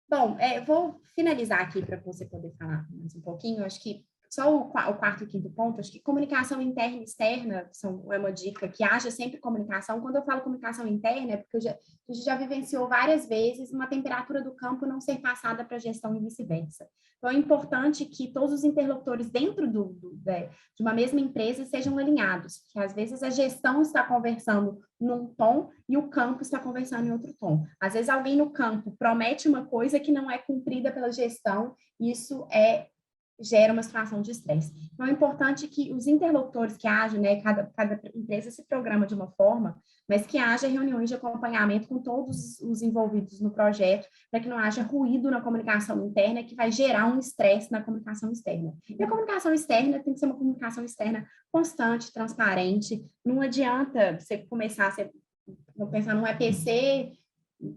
B: Bom, vou finalizar aqui para você poder falar mais um pouquinho. Acho que só o quarto e quinto ponto, acho que comunicação interna e externa é uma dica, que haja sempre comunicação. Quando eu falo comunicação interna, é porque a gente já vivenciou várias vezes uma temperatura do campo não ser passada para a gestão e vice-versa. Então, é importante que todos os interlocutores dentro de uma mesma empresa sejam alinhados, porque às vezes a gestão está conversando num tom e o campo está conversando em outro tom. Às vezes alguém no campo promete uma coisa que não é cumprida pela gestão, e isso é gera uma situação de estresse. Então, é importante que os interlocutores que hajam, né, cada empresa se programa de uma forma, mas que haja reuniões de acompanhamento com todos os envolvidos no projeto, para que não haja ruído na comunicação interna, que vai gerar um estresse na comunicação externa. E a comunicação externa tem que ser uma comunicação externa constante, transparente. Não adianta você começar, vou pensar num EPC,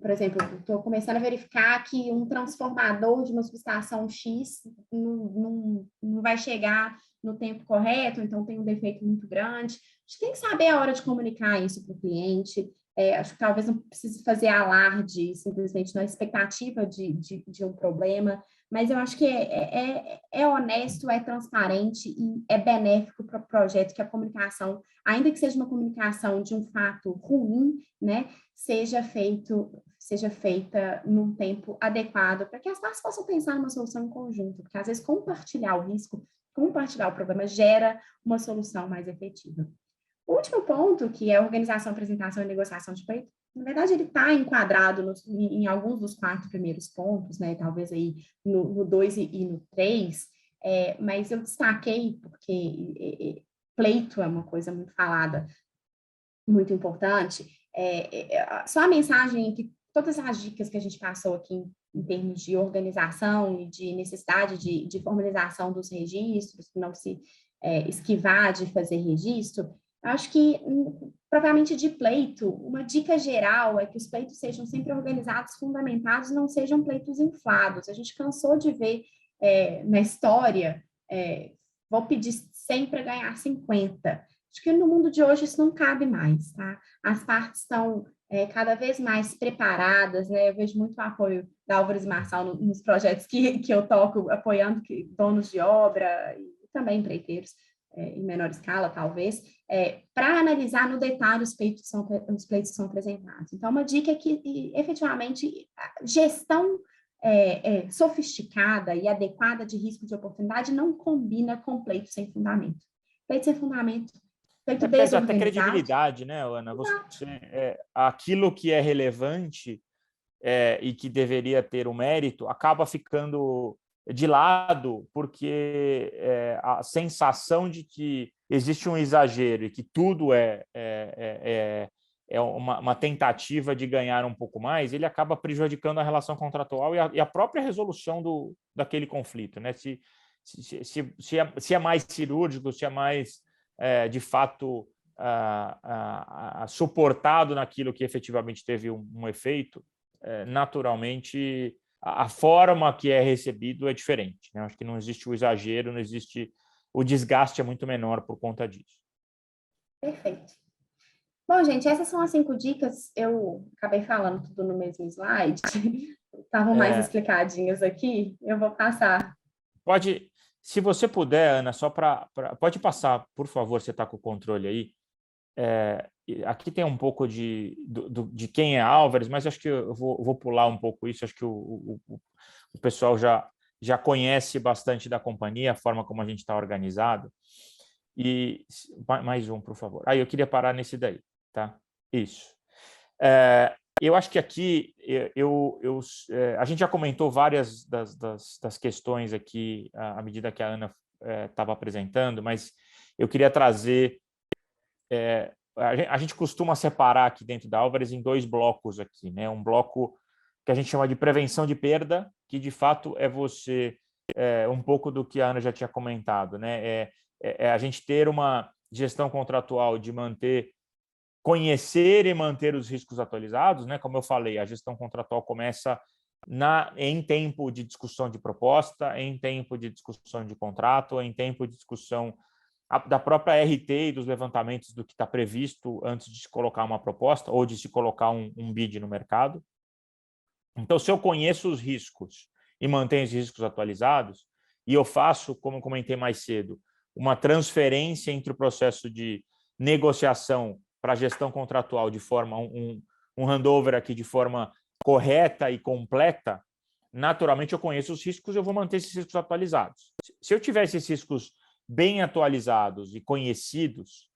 B: por exemplo, estou começando a verificar que um transformador de uma subestação X não vai chegar no tempo correto, então tem um defeito muito grande. A gente tem que saber a hora de comunicar isso para o cliente. Acho que talvez não precise fazer alarde simplesmente na expectativa de um problema, mas eu acho que é honesto, é transparente e é benéfico para o projeto que a comunicação, ainda que seja uma comunicação de um fato ruim, né, seja feita num tempo adequado para que as partes possam pensar numa solução em conjunto, porque às vezes compartilhar o risco, compartilhar o problema gera uma solução mais efetiva. O último ponto, que é a organização, apresentação e negociação de pleito, na verdade ele está enquadrado em alguns dos 4 primeiros pontos, né, talvez aí no 2 e no 3, mas eu destaquei porque pleito é uma coisa muito falada, muito importante. Só a mensagem que todas as dicas que a gente passou aqui em termos de organização e de necessidade de formalização dos registros, não se esquivar de fazer registro, acho que, propriamente de pleito, uma dica geral é que os pleitos sejam sempre organizados, fundamentados, não sejam pleitos inflados. A gente cansou de ver na história, vou pedir 100 para ganhar 50. Acho que no mundo de hoje isso não cabe mais, tá? As partes estão cada vez mais preparadas, né? Eu vejo muito o apoio da Álvares Marçal nos projetos que eu toco, apoiando donos de obra e também empreiteiros, em menor escala, talvez, para analisar no detalhe os pleitos que são apresentados. Então, uma dica é que, efetivamente, a gestão sofisticada e adequada de risco de oportunidade não combina com pleito sem fundamento. Pleito sem fundamento, pleito
A: Perde até
B: desorganizado.
A: credibilidade, né, Ana? Aquilo que é relevante e que deveria ter o mérito acaba ficando de lado, porque a sensação de que existe um exagero e que tudo é uma tentativa de ganhar um pouco mais, ele acaba prejudicando a relação contratual e a própria resolução daquele conflito, né? Se é mais cirúrgico, se é mais, de fato, suportado naquilo que efetivamente teve um efeito, naturalmente a forma que é recebido é diferente, né? Acho que não existe o exagero, não existe o desgaste, é muito menor por conta disso.
B: Perfeito. Bom, gente, essas são as 5 dicas. Eu acabei falando tudo no mesmo slide. Estavam mais explicadinhas aqui. Eu vou passar.
A: Pode, se você puder, Ana, pode passar, por favor, você está com o controle aí. Aqui tem um pouco de quem é Álvares, mas acho que eu vou pular um pouco isso. Acho que o pessoal já conhece bastante da companhia, a forma como a gente está organizado. E mais um, por favor. Eu queria parar nesse daí, tá? Isso. Eu acho que aqui a gente já comentou várias das questões aqui à medida que a Ana estava apresentando, mas eu queria trazer. A gente costuma separar aqui dentro da Álvares em 2 blocos aqui, né? Um bloco que a gente chama de prevenção de perda, que de fato é um pouco do que a Ana já tinha comentado, né? A gente ter uma gestão contratual de conhecer e manter os riscos atualizados, né? Como eu falei, a gestão contratual começa em tempo de discussão de proposta, em tempo de discussão de contrato, em tempo de discussão da própria RT e dos levantamentos do que está previsto antes de se colocar uma proposta ou de se colocar um bid no mercado. Então, se eu conheço os riscos e mantenho os riscos atualizados, e eu faço, como eu comentei mais cedo, uma transferência entre o processo de negociação para a gestão contratual de forma um handover aqui de forma correta e completa, naturalmente eu conheço os riscos, eu vou manter esses riscos atualizados. Se eu tiver esses riscos bem atualizados e conhecidos,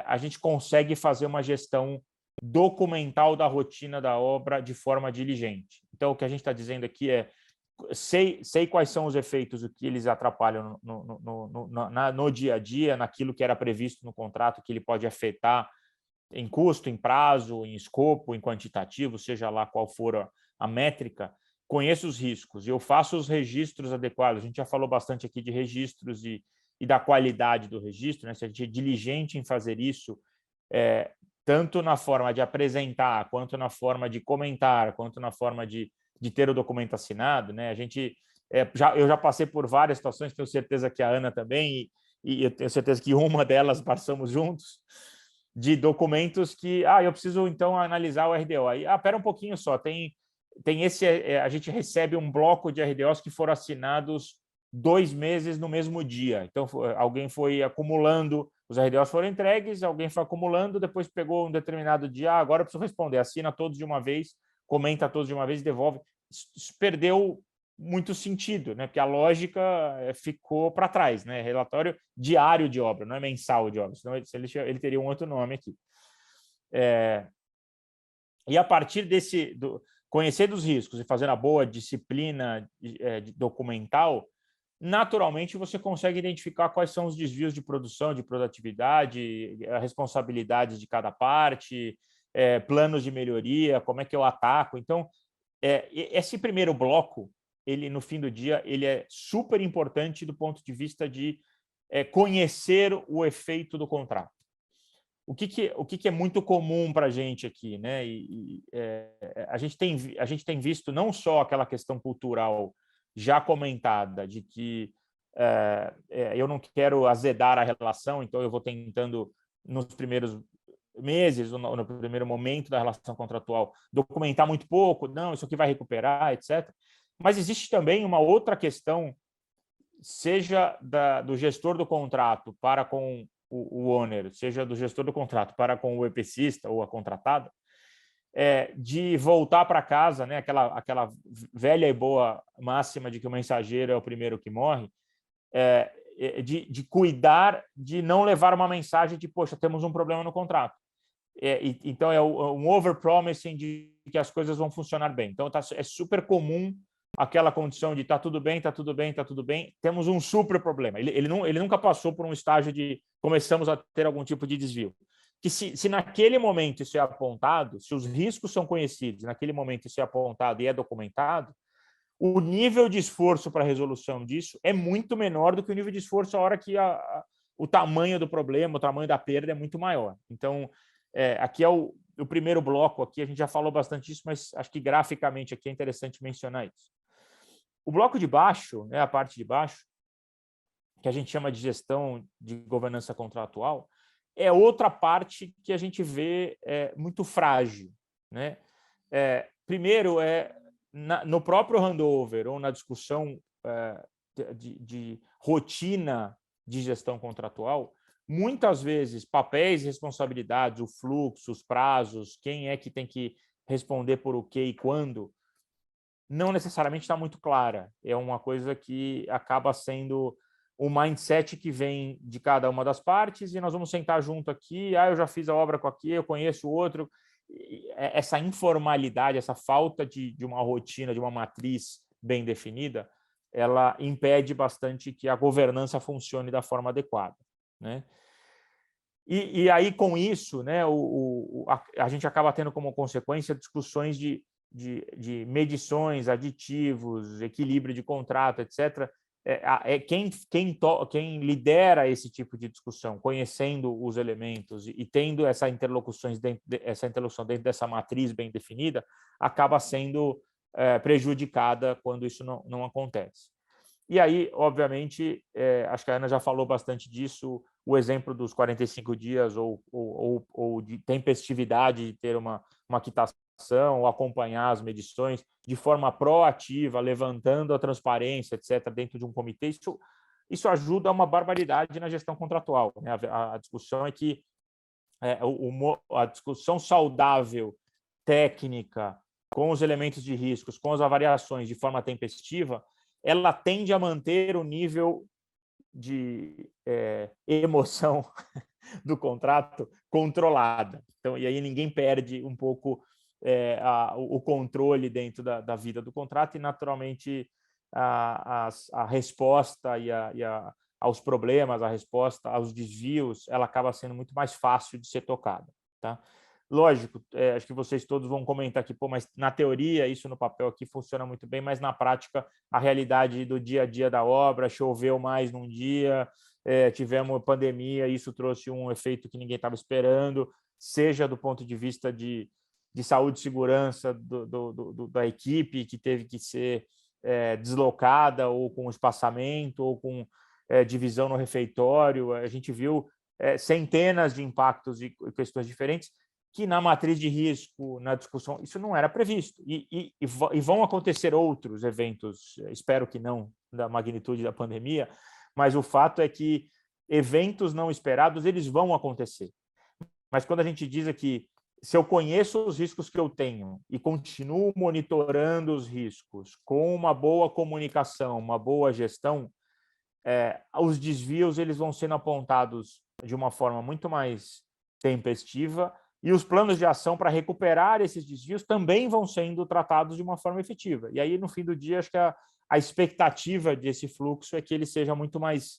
A: a gente consegue fazer uma gestão documental da rotina da obra de forma diligente. Então, o que a gente está dizendo aqui sei quais são os efeitos, o que eles atrapalham no dia a dia, naquilo que era previsto no contrato, que ele pode afetar em custo, em prazo, em escopo, em quantitativo, seja lá qual for a métrica. Conheço os riscos e eu faço os registros adequados. A gente já falou bastante aqui de registros e da qualidade do registro, né? Se a gente é diligente em fazer isso, tanto na forma de apresentar, quanto na forma de comentar, quanto na forma de ter o documento assinado, né? A gente, eu já passei por várias situações, tenho certeza que a Ana também, e eu tenho certeza que uma delas passamos juntos, de documentos que, eu preciso então analisar o RDO. Aí, espera um pouquinho só, tem esse, a gente recebe um bloco de RDOs que foram assinados 2 meses no mesmo dia. Então, alguém foi acumulando, os RDOs foram entregues, alguém foi acumulando, depois pegou um determinado dia, agora eu preciso responder, assina todos de uma vez, comenta todos de uma vez e devolve. Isso perdeu muito sentido, né? Porque a lógica ficou para trás, né? Relatório diário de obra, não é mensal de obra, senão ele teria um outro nome aqui. E a partir conhecer dos riscos e fazer a boa disciplina documental, naturalmente você consegue identificar quais são os desvios de produção, de produtividade, a responsabilidade de cada parte, planos de melhoria, como é que eu ataco. Então, esse primeiro bloco, ele no fim do dia, ele é super importante do ponto de vista de conhecer o efeito do contrato. O que é muito comum para a gente aqui, né? A gente tem visto não só aquela questão cultural já comentada de que eu não quero azedar a relação, então eu vou tentando nos primeiros meses, no primeiro momento da relação contratual, documentar muito pouco, não, isso aqui vai recuperar, etc. Mas existe também uma outra questão, seja do gestor do contrato para com o owner, seja do gestor do contrato para com o EPCista ou a contratada, de voltar para casa, né, aquela velha e boa máxima de que o mensageiro é o primeiro que morre, de cuidar de não levar uma mensagem de, poxa, temos um problema no contrato. Então, um overpromising de que as coisas vão funcionar bem. Então, é super comum aquela condição de está tudo bem, está tudo bem, está tudo bem, temos um super problema. Ele nunca passou por um estágio de começamos a ter algum tipo de desvio. Que se naquele momento isso é apontado, se os riscos são conhecidos, naquele momento isso é apontado e é documentado, o nível de esforço para a resolução disso é muito menor do que o nível de esforço a hora que o tamanho do problema, o tamanho da perda é muito maior. Então, aqui é o primeiro bloco, aqui a gente já falou bastante disso, mas acho que graficamente aqui é interessante mencionar isso. O bloco de baixo, né, a parte de baixo, que a gente chama de gestão de governança contratual, é outra parte que a gente vê muito frágil, né? Primeiro, no próprio handover ou na discussão de rotina de gestão contratual, muitas vezes papéis e responsabilidades, o fluxo, os prazos, quem é que tem que responder por o quê e quando, não necessariamente está muito clara. É uma coisa que acaba sendo o mindset que vem de cada uma das partes e nós vamos sentar junto aqui, eu já fiz a obra com aqui, eu conheço o outro. Essa informalidade, essa falta de uma rotina, de uma matriz bem definida, ela impede bastante que a governança funcione da forma adequada, né? E aí, com isso, né, a gente acaba tendo como consequência discussões de medições, aditivos, equilíbrio de contrato, etc. Quem lidera esse tipo de discussão, conhecendo os elementos e tendo essa interlocução dentro dessa matriz bem definida, acaba sendo prejudicada quando isso não acontece. E aí, obviamente, acho que a Ana já falou bastante disso, o exemplo dos 45 dias ou de tempestividade, de ter uma quitação, ou acompanhar as medições de forma proativa, levantando a transparência, etc., dentro de um comitê, isso ajuda a uma barbaridade na gestão contratual, né? A discussão é que a discussão saudável, técnica, com os elementos de riscos, com as avaliações de forma tempestiva, ela tende a manter o nível de emoção do contrato controlada. Então, e aí ninguém perde um pouco o controle dentro da vida do contrato e, naturalmente, a resposta aos problemas, a resposta aos desvios, ela acaba sendo muito mais fácil de ser tocada, tá? Lógico, acho que vocês todos vão comentar aqui, pô, mas na teoria isso no papel aqui funciona muito bem, mas na prática a realidade do dia a dia da obra, choveu mais num dia, tivemos pandemia, isso trouxe um efeito que ninguém estava esperando, seja do ponto de vista de saúde e segurança da equipe, que teve que ser deslocada, ou com espaçamento, ou com divisão no refeitório. A gente viu centenas de impactos e questões diferentes, que na matriz de risco, na discussão, isso não era previsto. E vão acontecer outros eventos, espero que não da magnitude da pandemia, mas o fato é que eventos não esperados, eles vão acontecer. Mas quando a gente diz aqui, se eu conheço os riscos que eu tenho e continuo monitorando os riscos com uma boa comunicação, uma boa gestão, os desvios eles vão sendo apontados de uma forma muito mais tempestiva, e os planos de ação para recuperar esses desvios também vão sendo tratados de uma forma efetiva. E aí, no fim do dia, acho que a expectativa desse fluxo é que ele seja muito mais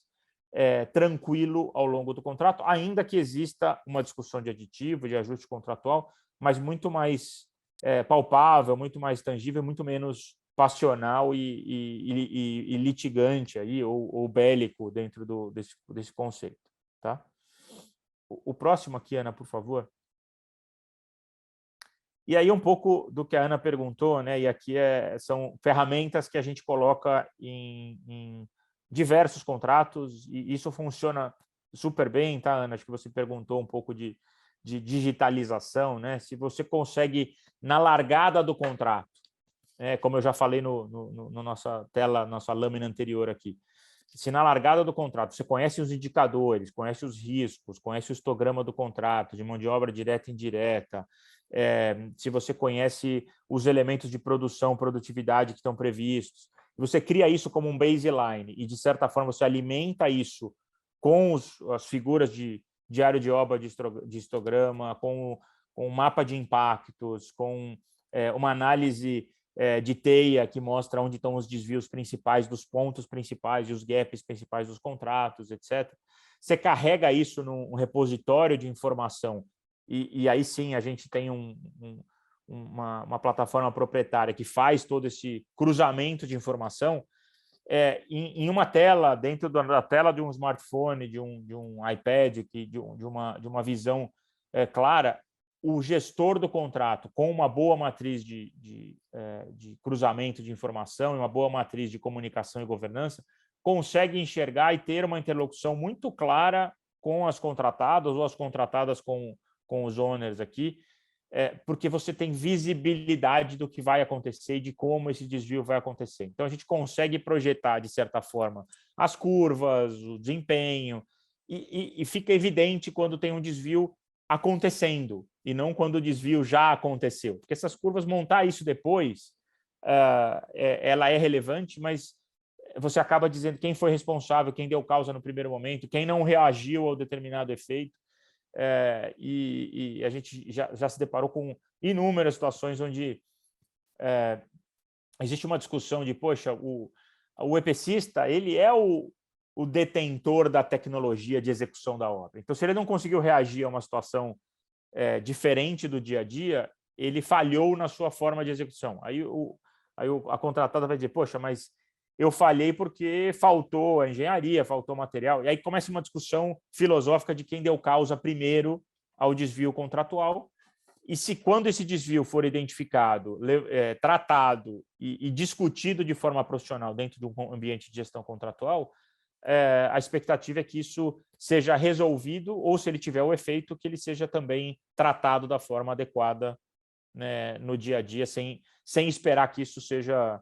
A: tranquilo ao longo do contrato, ainda que exista uma discussão de aditivo, de ajuste contratual, mas muito mais palpável, muito mais tangível, muito menos passional e litigante aí, ou bélico dentro desse conceito. Tá? O próximo aqui, Ana, por favor. E aí um pouco do que a Ana perguntou, né? E aqui são ferramentas que a gente coloca em diversos contratos, e isso funciona super bem, tá, Ana? Acho que você perguntou um pouco de digitalização, né? Se você consegue, na largada do contrato, como eu já falei no nossa tela, nossa lâmina anterior aqui, se na largada do contrato você conhece os indicadores, conhece os riscos, conhece o histograma do contrato, de mão de obra direta e indireta, se você conhece os elementos de produção, produtividade que estão previstos, você cria isso como um baseline e, de certa forma, você alimenta isso com as figuras de diário de obra de histograma, com um mapa de impactos, com uma análise de teia que mostra onde estão os desvios principais, dos pontos principais e os gaps principais dos contratos, etc. Você carrega isso num repositório de informação, e aí sim a gente tem uma plataforma proprietária que faz todo esse cruzamento de informação em uma tela, dentro da tela de um smartphone, de um iPad, de uma visão clara. O gestor do contrato, com uma boa matriz de cruzamento de informação e uma boa matriz de comunicação e governança, consegue enxergar e ter uma interlocução muito clara com as contratadas ou as contratadas com os owners aqui, porque você tem visibilidade do que vai acontecer e de como esse desvio vai acontecer. Então, a gente consegue projetar, de certa forma, as curvas, o desempenho, e fica evidente quando tem um desvio acontecendo, e não quando o desvio já aconteceu. Porque essas curvas, montar isso depois, ela é relevante, mas você acaba dizendo quem foi responsável, quem deu causa no primeiro momento, quem não reagiu ao determinado efeito. E a gente já se deparou com inúmeras situações onde existe uma discussão de, poxa, o EPCista, ele é o detentor da tecnologia de execução da obra. Então, se ele não conseguiu reagir a uma situação diferente do dia a dia, ele falhou na sua forma de execução. Aí a contratada vai dizer, poxa, mas eu falhei porque faltou a engenharia, faltou material. E aí começa uma discussão filosófica de quem deu causa primeiro ao desvio contratual. E se, quando esse desvio for identificado, tratado e discutido de forma profissional dentro de um ambiente de gestão contratual, a expectativa é que isso seja resolvido, ou, se ele tiver o efeito, que ele seja também tratado da forma adequada, né, no dia a dia, sem esperar que isso seja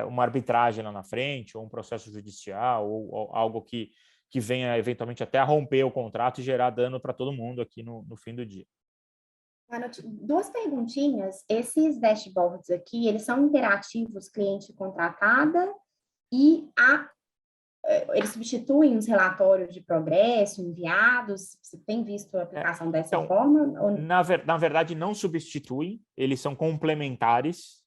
A: uma arbitragem lá na frente, ou um processo judicial, ou algo que venha eventualmente até a romper o contrato e gerar dano para todo mundo aqui no fim do dia.
B: Duas perguntinhas. Esses dashboards aqui, eles são interativos cliente contratada e eles substituem os relatórios de progresso enviados? Você tem visto a aplicação dessa forma?
A: Na verdade, não substituem, eles são complementares.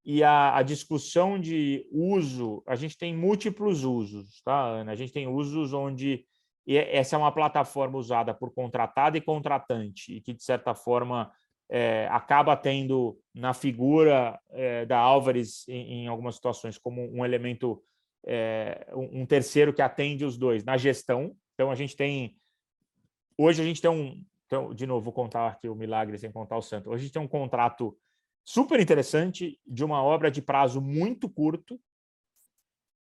A: e a discussão de uso, a gente tem múltiplos usos, tá, Ana? A gente tem usos onde essa é uma plataforma usada por contratado e contratante, e que, de certa forma, acaba tendo na figura da Álvares, em algumas situações, como um elemento, um terceiro que atende os dois na gestão. Então, hoje a gente tem então, de novo, vou contar aqui o milagre sem contar o santo. Hoje a gente tem um contrato super interessante de uma obra de prazo muito curto,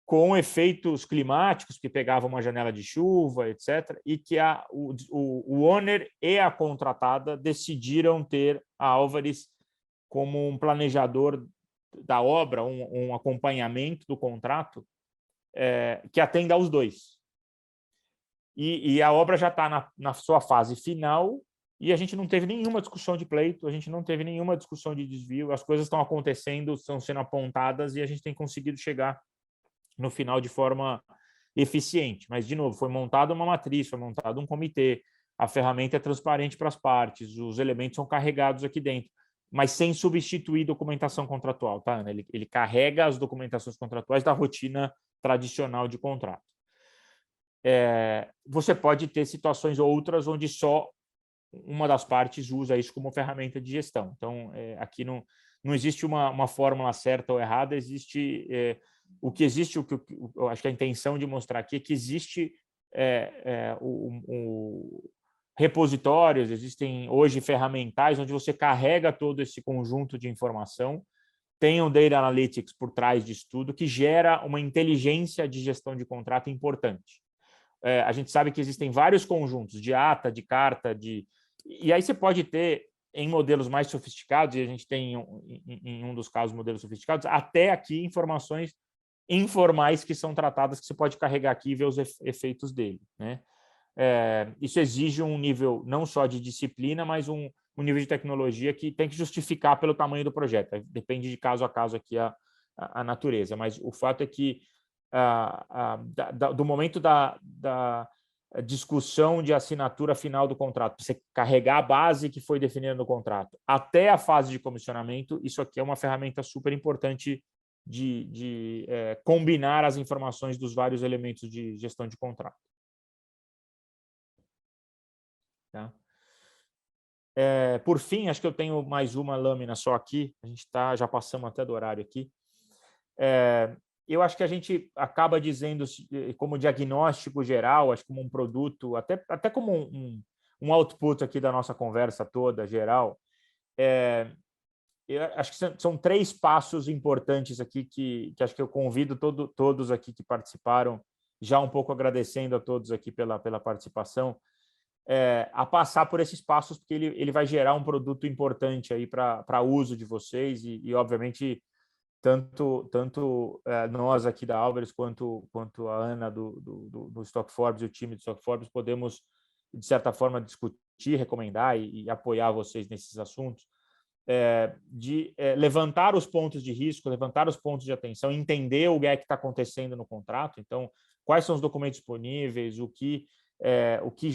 A: com efeitos climáticos que pegavam uma janela de chuva, etc., e que o owner e a contratada decidiram ter a Álvares como um planejador da obra, um acompanhamento do contrato que atenda aos dois. E a obra já está na sua fase final e a gente não teve nenhuma discussão de pleito, a gente não teve nenhuma discussão de desvio, as coisas estão acontecendo, estão sendo apontadas e a gente tem conseguido chegar no final de forma eficiente. Mas, de novo, foi montada uma matriz, foi montado um comitê, a ferramenta é transparente para as partes, os elementos são carregados aqui dentro, mas sem substituir documentação contratual, tá, Ana? Ele carrega as documentações contratuais da rotina tradicional de contrato. Você pode ter situações outras onde só uma das partes usa isso como ferramenta de gestão. Então, aqui não existe uma fórmula certa ou errada, existe o que existe, eu acho que a intenção de mostrar aqui é que existe repositórios, existem hoje ferramentais onde você carrega todo esse conjunto de informação, tem um Data Analytics por trás disso tudo, que gera uma inteligência de gestão de contrato importante. A gente sabe que existem vários conjuntos de ata, de carta, e aí você pode ter, em modelos mais sofisticados, e a gente tem em um dos casos modelos sofisticados, até aqui informações informais que são tratadas, que você pode carregar aqui e ver os efeitos dele, né? Isso exige um nível não só de disciplina, mas um nível de tecnologia que tem que justificar pelo tamanho do projeto. Depende de caso a caso aqui a natureza, mas o fato é que do momento da discussão de assinatura final do contrato, você carregar a base que foi definida no contrato, até a fase de comissionamento, isso aqui é uma ferramenta super importante de combinar as informações dos vários elementos de gestão de contrato. Tá? Por fim, acho que eu tenho mais uma lâmina só aqui, a gente já passamos até do horário aqui. Eu acho que a gente acaba dizendo, como diagnóstico geral, acho que como um produto, até como um output aqui da nossa conversa toda, geral, eu acho que são 3 passos importantes aqui que acho que eu convido todos aqui que participaram, já um pouco agradecendo a todos aqui pela participação, a passar por esses passos, porque ele vai gerar um produto importante aí para uso de vocês e obviamente, tanto nós aqui da Álvares quanto a Ana do Stock Forbes e o time do Stock Forbes podemos, de certa forma, discutir, recomendar e apoiar vocês nesses assuntos, de levantar os pontos de risco, levantar os pontos de atenção, entender o que está acontecendo no contrato. Então, quais são os documentos disponíveis, o que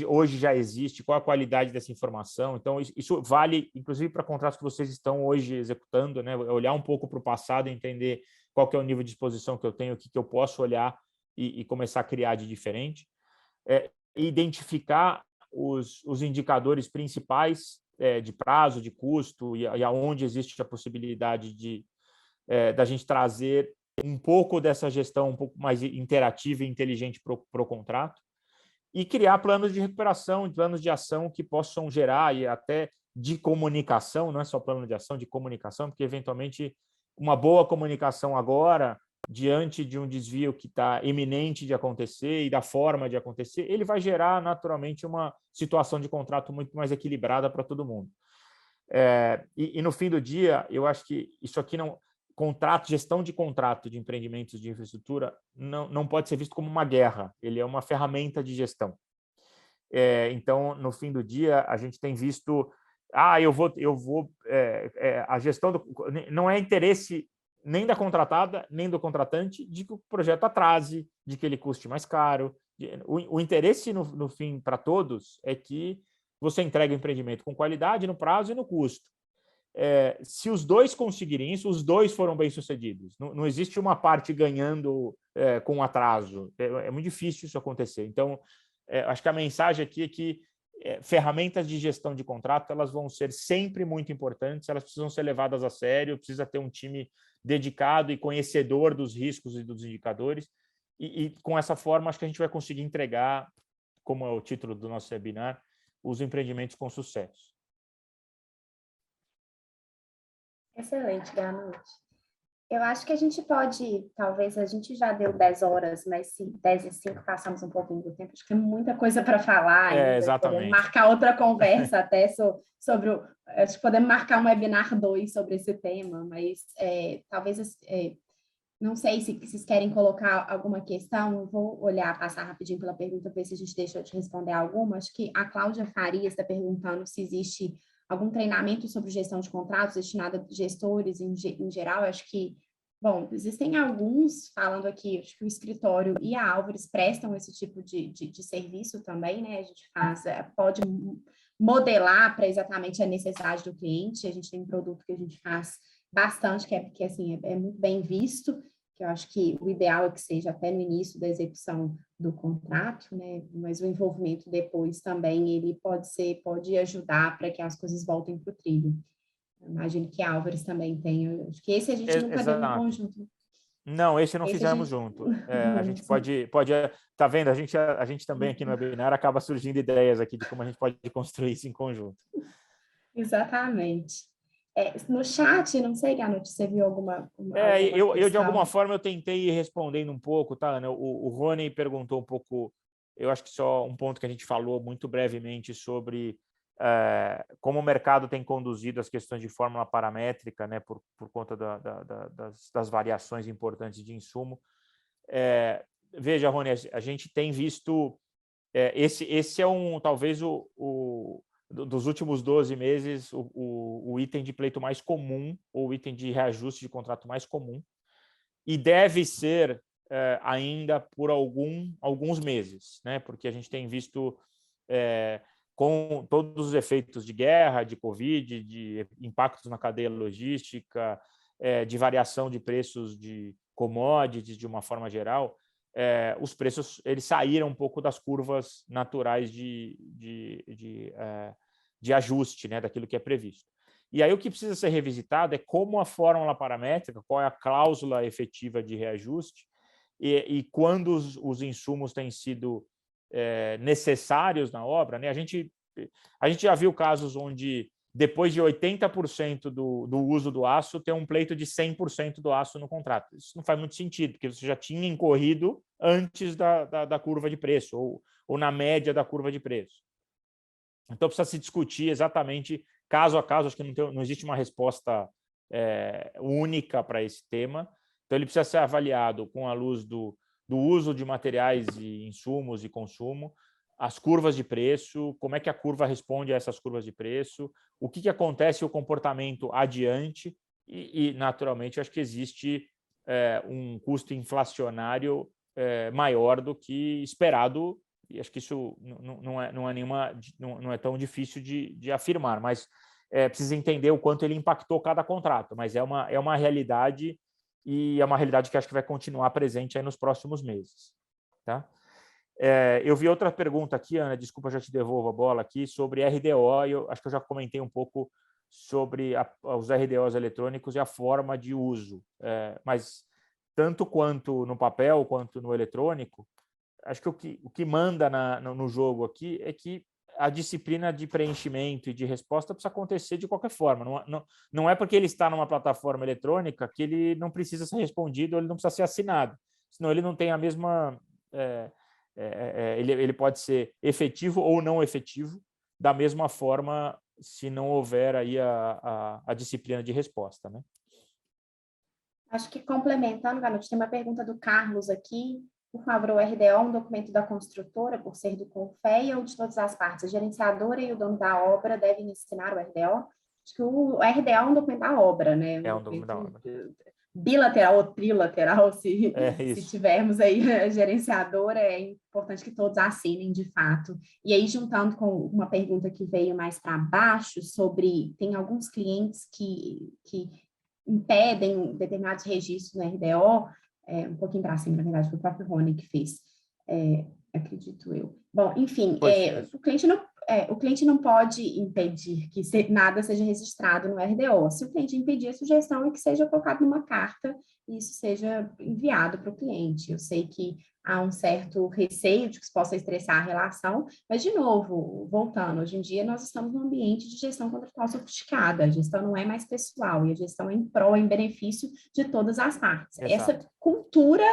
A: hoje já existe, qual a qualidade dessa informação. Então, isso vale, inclusive, para contratos que vocês estão hoje executando, né? Olhar um pouco para o passado e entender qual que é o nível de exposição que eu tenho, o que eu posso olhar e começar a criar de diferente. Identificar os indicadores principais de prazo, de custo e aonde existe a possibilidade da gente trazer um pouco dessa gestão um pouco mais interativa e inteligente para o contrato. E criar planos de recuperação, planos de ação que possam gerar e até de comunicação, não é só plano de ação, de comunicação, porque eventualmente uma boa comunicação agora, diante de um desvio que está iminente de acontecer e da forma de acontecer, ele vai gerar naturalmente uma situação de contrato muito mais equilibrada para todo mundo. E no fim do dia, eu acho que isso aqui não... gestão de contrato de empreendimentos de infraestrutura não pode ser visto como uma guerra, ele é uma ferramenta de gestão. Então, no fim do dia, a gente tem visto, a gestão não é interesse nem da contratada, nem do contratante, de que o projeto atrase, de que ele custe mais caro. O interesse, no fim, para todos, é que você entregue o empreendimento com qualidade, no prazo e no custo. se os dois conseguirem isso, os dois foram bem-sucedidos. Não existe uma parte ganhando com atraso. É muito difícil isso acontecer. Então, acho que a mensagem aqui é que ferramentas de gestão de contrato elas vão ser sempre muito importantes, elas precisam ser levadas a sério, precisa ter um time dedicado e conhecedor dos riscos e dos indicadores, e com essa forma acho que a gente vai conseguir entregar, como é o título do nosso webinar, os empreendimentos com sucesso.
B: Excelente, Ganuti. Eu acho que a gente pode, talvez a gente já deu 10 horas, mas se 10:05 passamos um pouquinho do tempo, acho que tem muita coisa para falar ainda.
A: Exatamente.
B: Podemos marcar outra conversa até sobre acho que podemos marcar um webinar 2 sobre esse tema, mas talvez, não sei se vocês querem colocar alguma questão, eu vou olhar, passar rapidinho pela pergunta, ver se a gente deixou de responder alguma. Acho que a Cláudia Farias está perguntando se existe algum treinamento sobre gestão de contratos destinado a gestores em geral. Acho que, bom, existem alguns, falando aqui, acho que o escritório e a Álvares prestam esse tipo de serviço também, né? A gente pode modelar para exatamente a necessidade do cliente. A gente tem um produto que a gente faz bastante, que assim, é muito bem visto, que eu acho que o ideal é que seja até no início da execução do contrato, né? Mas o envolvimento depois também, ele pode ajudar para que as coisas voltem para o trilho. Eu imagino que a Álvares também tem, acho que esse a gente nunca deu em conjunto.
A: Não, esse não fizemos junto. A gente pode, tá vendo? A gente também aqui no webinar acaba surgindo ideias aqui de como a gente pode construir isso em conjunto.
B: Exatamente. No chat, não sei, Ganuti, você viu alguma
A: eu de alguma forma eu tentei ir respondendo um pouco, tá, Ana? O Rony perguntou um pouco, eu acho que só um ponto que a gente falou muito brevemente sobre como o mercado tem conduzido as questões de fórmula paramétrica, né, por conta das variações importantes de insumo. Veja, Rony, a gente tem visto, esse é talvez dos últimos 12 meses, o item de pleito mais comum, ou o item de reajuste de contrato mais comum, e deve ser ainda por alguns meses, né? Porque a gente tem visto, com todos os efeitos de guerra, de Covid, de impactos na cadeia logística, de variação de preços de commodities de uma forma geral, os preços eles saíram um pouco das curvas naturais de ajuste, né, daquilo que é previsto. E aí o que precisa ser revisitado é como a fórmula paramétrica, qual é a cláusula efetiva de reajuste, e quando os insumos têm sido necessários na obra, né? A gente já viu casos onde, depois de 80% do uso do aço, tem um pleito de 100% do aço no contrato. Isso não faz muito sentido, porque você já tinha incorrido antes da curva de preço, ou na média da curva de preço. Então, precisa se discutir exatamente, caso a caso, acho que não existe uma resposta única para esse tema. Então, ele precisa ser avaliado com a luz do uso de materiais e insumos e consumo, as curvas de preço, como é que a curva responde a essas curvas de preço, o que acontece o comportamento adiante e naturalmente, acho que existe um custo inflacionário maior do que esperado, e acho que isso não é tão difícil de afirmar, mas precisa entender o quanto ele impactou cada contrato, mas é uma realidade, e é uma realidade que acho que vai continuar presente aí nos próximos meses. Tá? Eu vi outra pergunta aqui, Ana, desculpa, já te devolvo a bola aqui, sobre RDO, eu acho que eu já comentei um pouco sobre os RDOs eletrônicos e a forma de uso, mas tanto quanto no papel quanto no eletrônico, acho que o que manda no jogo aqui é que a disciplina de preenchimento e de resposta precisa acontecer de qualquer forma. Não é porque ele está numa plataforma eletrônica que ele não precisa ser respondido ou ele não precisa ser assinado, senão ele não tem a mesma... ele pode ser efetivo ou não efetivo, da mesma forma, se não houver aí a disciplina de resposta, né?
B: Acho que complementando, Ganuti, tem uma pergunta do Carlos aqui. Por favor, o RDO é um documento da construtora, por ser do CONFEA ou de todas as partes? A gerenciadora e o dono da obra devem assinar o RDO? Acho que o RDO é um documento da obra, né?
A: É um documento da obra.
B: bilateral ou trilateral, se
A: isso.
B: tivermos aí a gerenciadora, é importante que todos assinem de fato. E aí, juntando com uma pergunta que veio mais para baixo, sobre, tem alguns clientes que impedem determinados registros no RDO, um pouquinho para cima, na verdade, foi o próprio Rony que fez, acredito eu. Bom, enfim, o cliente não pode impedir que nada seja registrado no RDO. Se o cliente impedir, a sugestão é que seja colocado numa carta e isso seja enviado para o cliente. Eu sei que há um certo receio de que isso possa estressar a relação, mas, de novo, voltando, hoje em dia nós estamos num ambiente de gestão contratual sofisticada, a gestão não é mais pessoal, e a gestão é em prol, em benefício de todas as partes.
A: Exato.
B: Essa cultura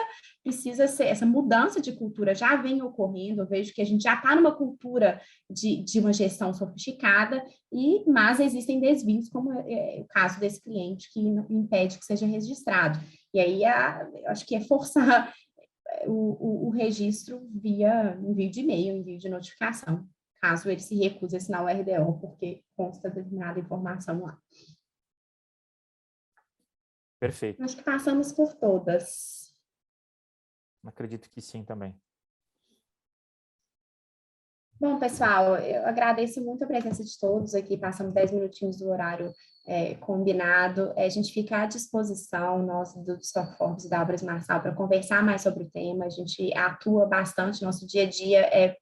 B: precisa ser, essa mudança de cultura já vem ocorrendo, eu vejo que a gente já está numa cultura de uma gestão sofisticada, mas existem desvios, como é o caso desse cliente que impede que seja registrado. E aí, eu acho que é forçar o registro via envio de e-mail, envio de notificação, caso ele se recuse a assinar o RDO, porque consta determinada informação lá.
A: Perfeito.
B: Acho que passamos por todas.
A: Acredito que sim também.
B: Bom, pessoal, eu agradeço muito a presença de todos aqui, passamos 10 minutinhos do horário combinado. A gente fica à disposição, nós do Stock Forbes e da Álvares Marçal, para conversar mais sobre o tema. A gente atua bastante, nosso dia a dia é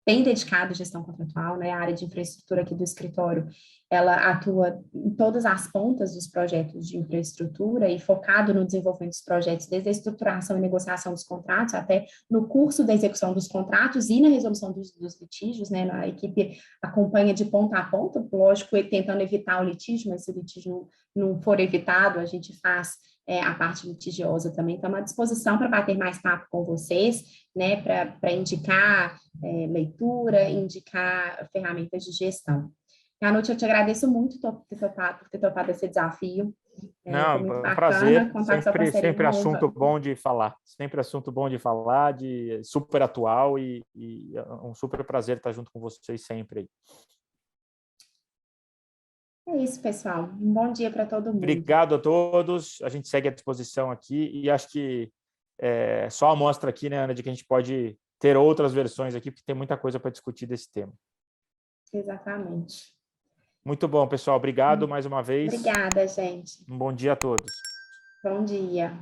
B: bem dedicado à gestão contratual, né? A área de infraestrutura aqui do escritório, ela atua em todas as pontas dos projetos de infraestrutura e focado no desenvolvimento dos projetos, desde a estruturação e negociação dos contratos, até no curso da execução dos contratos e na resolução dos litígios, né? A equipe acompanha de ponta a ponta, lógico, tentando evitar o litígio, mas se o litígio não for evitado, a gente faz a parte litigiosa também. Estamos à disposição para bater mais papo com vocês, né? Para indicar leitura, indicar ferramentas de gestão. Canute, eu te agradeço muito por ter topado esse desafio.
A: Não,
B: foi muito
A: um
B: bacana
A: prazer,
B: contar com sua parceria,
A: sempre
B: uma honra.
A: assunto bom de falar, sempre assunto bom de falar, de super atual e é um super prazer estar junto com vocês sempre.
B: É isso, pessoal. Um bom dia para todo mundo.
A: Obrigado a todos, a gente segue à disposição aqui e acho que só a amostra aqui, né, Ana, de que a gente pode ter outras versões aqui, porque tem muita coisa para discutir desse tema.
B: Exatamente.
A: Muito bom, pessoal. Obrigado mais uma vez.
B: Obrigada, gente.
A: Um bom dia a todos.
B: Bom dia.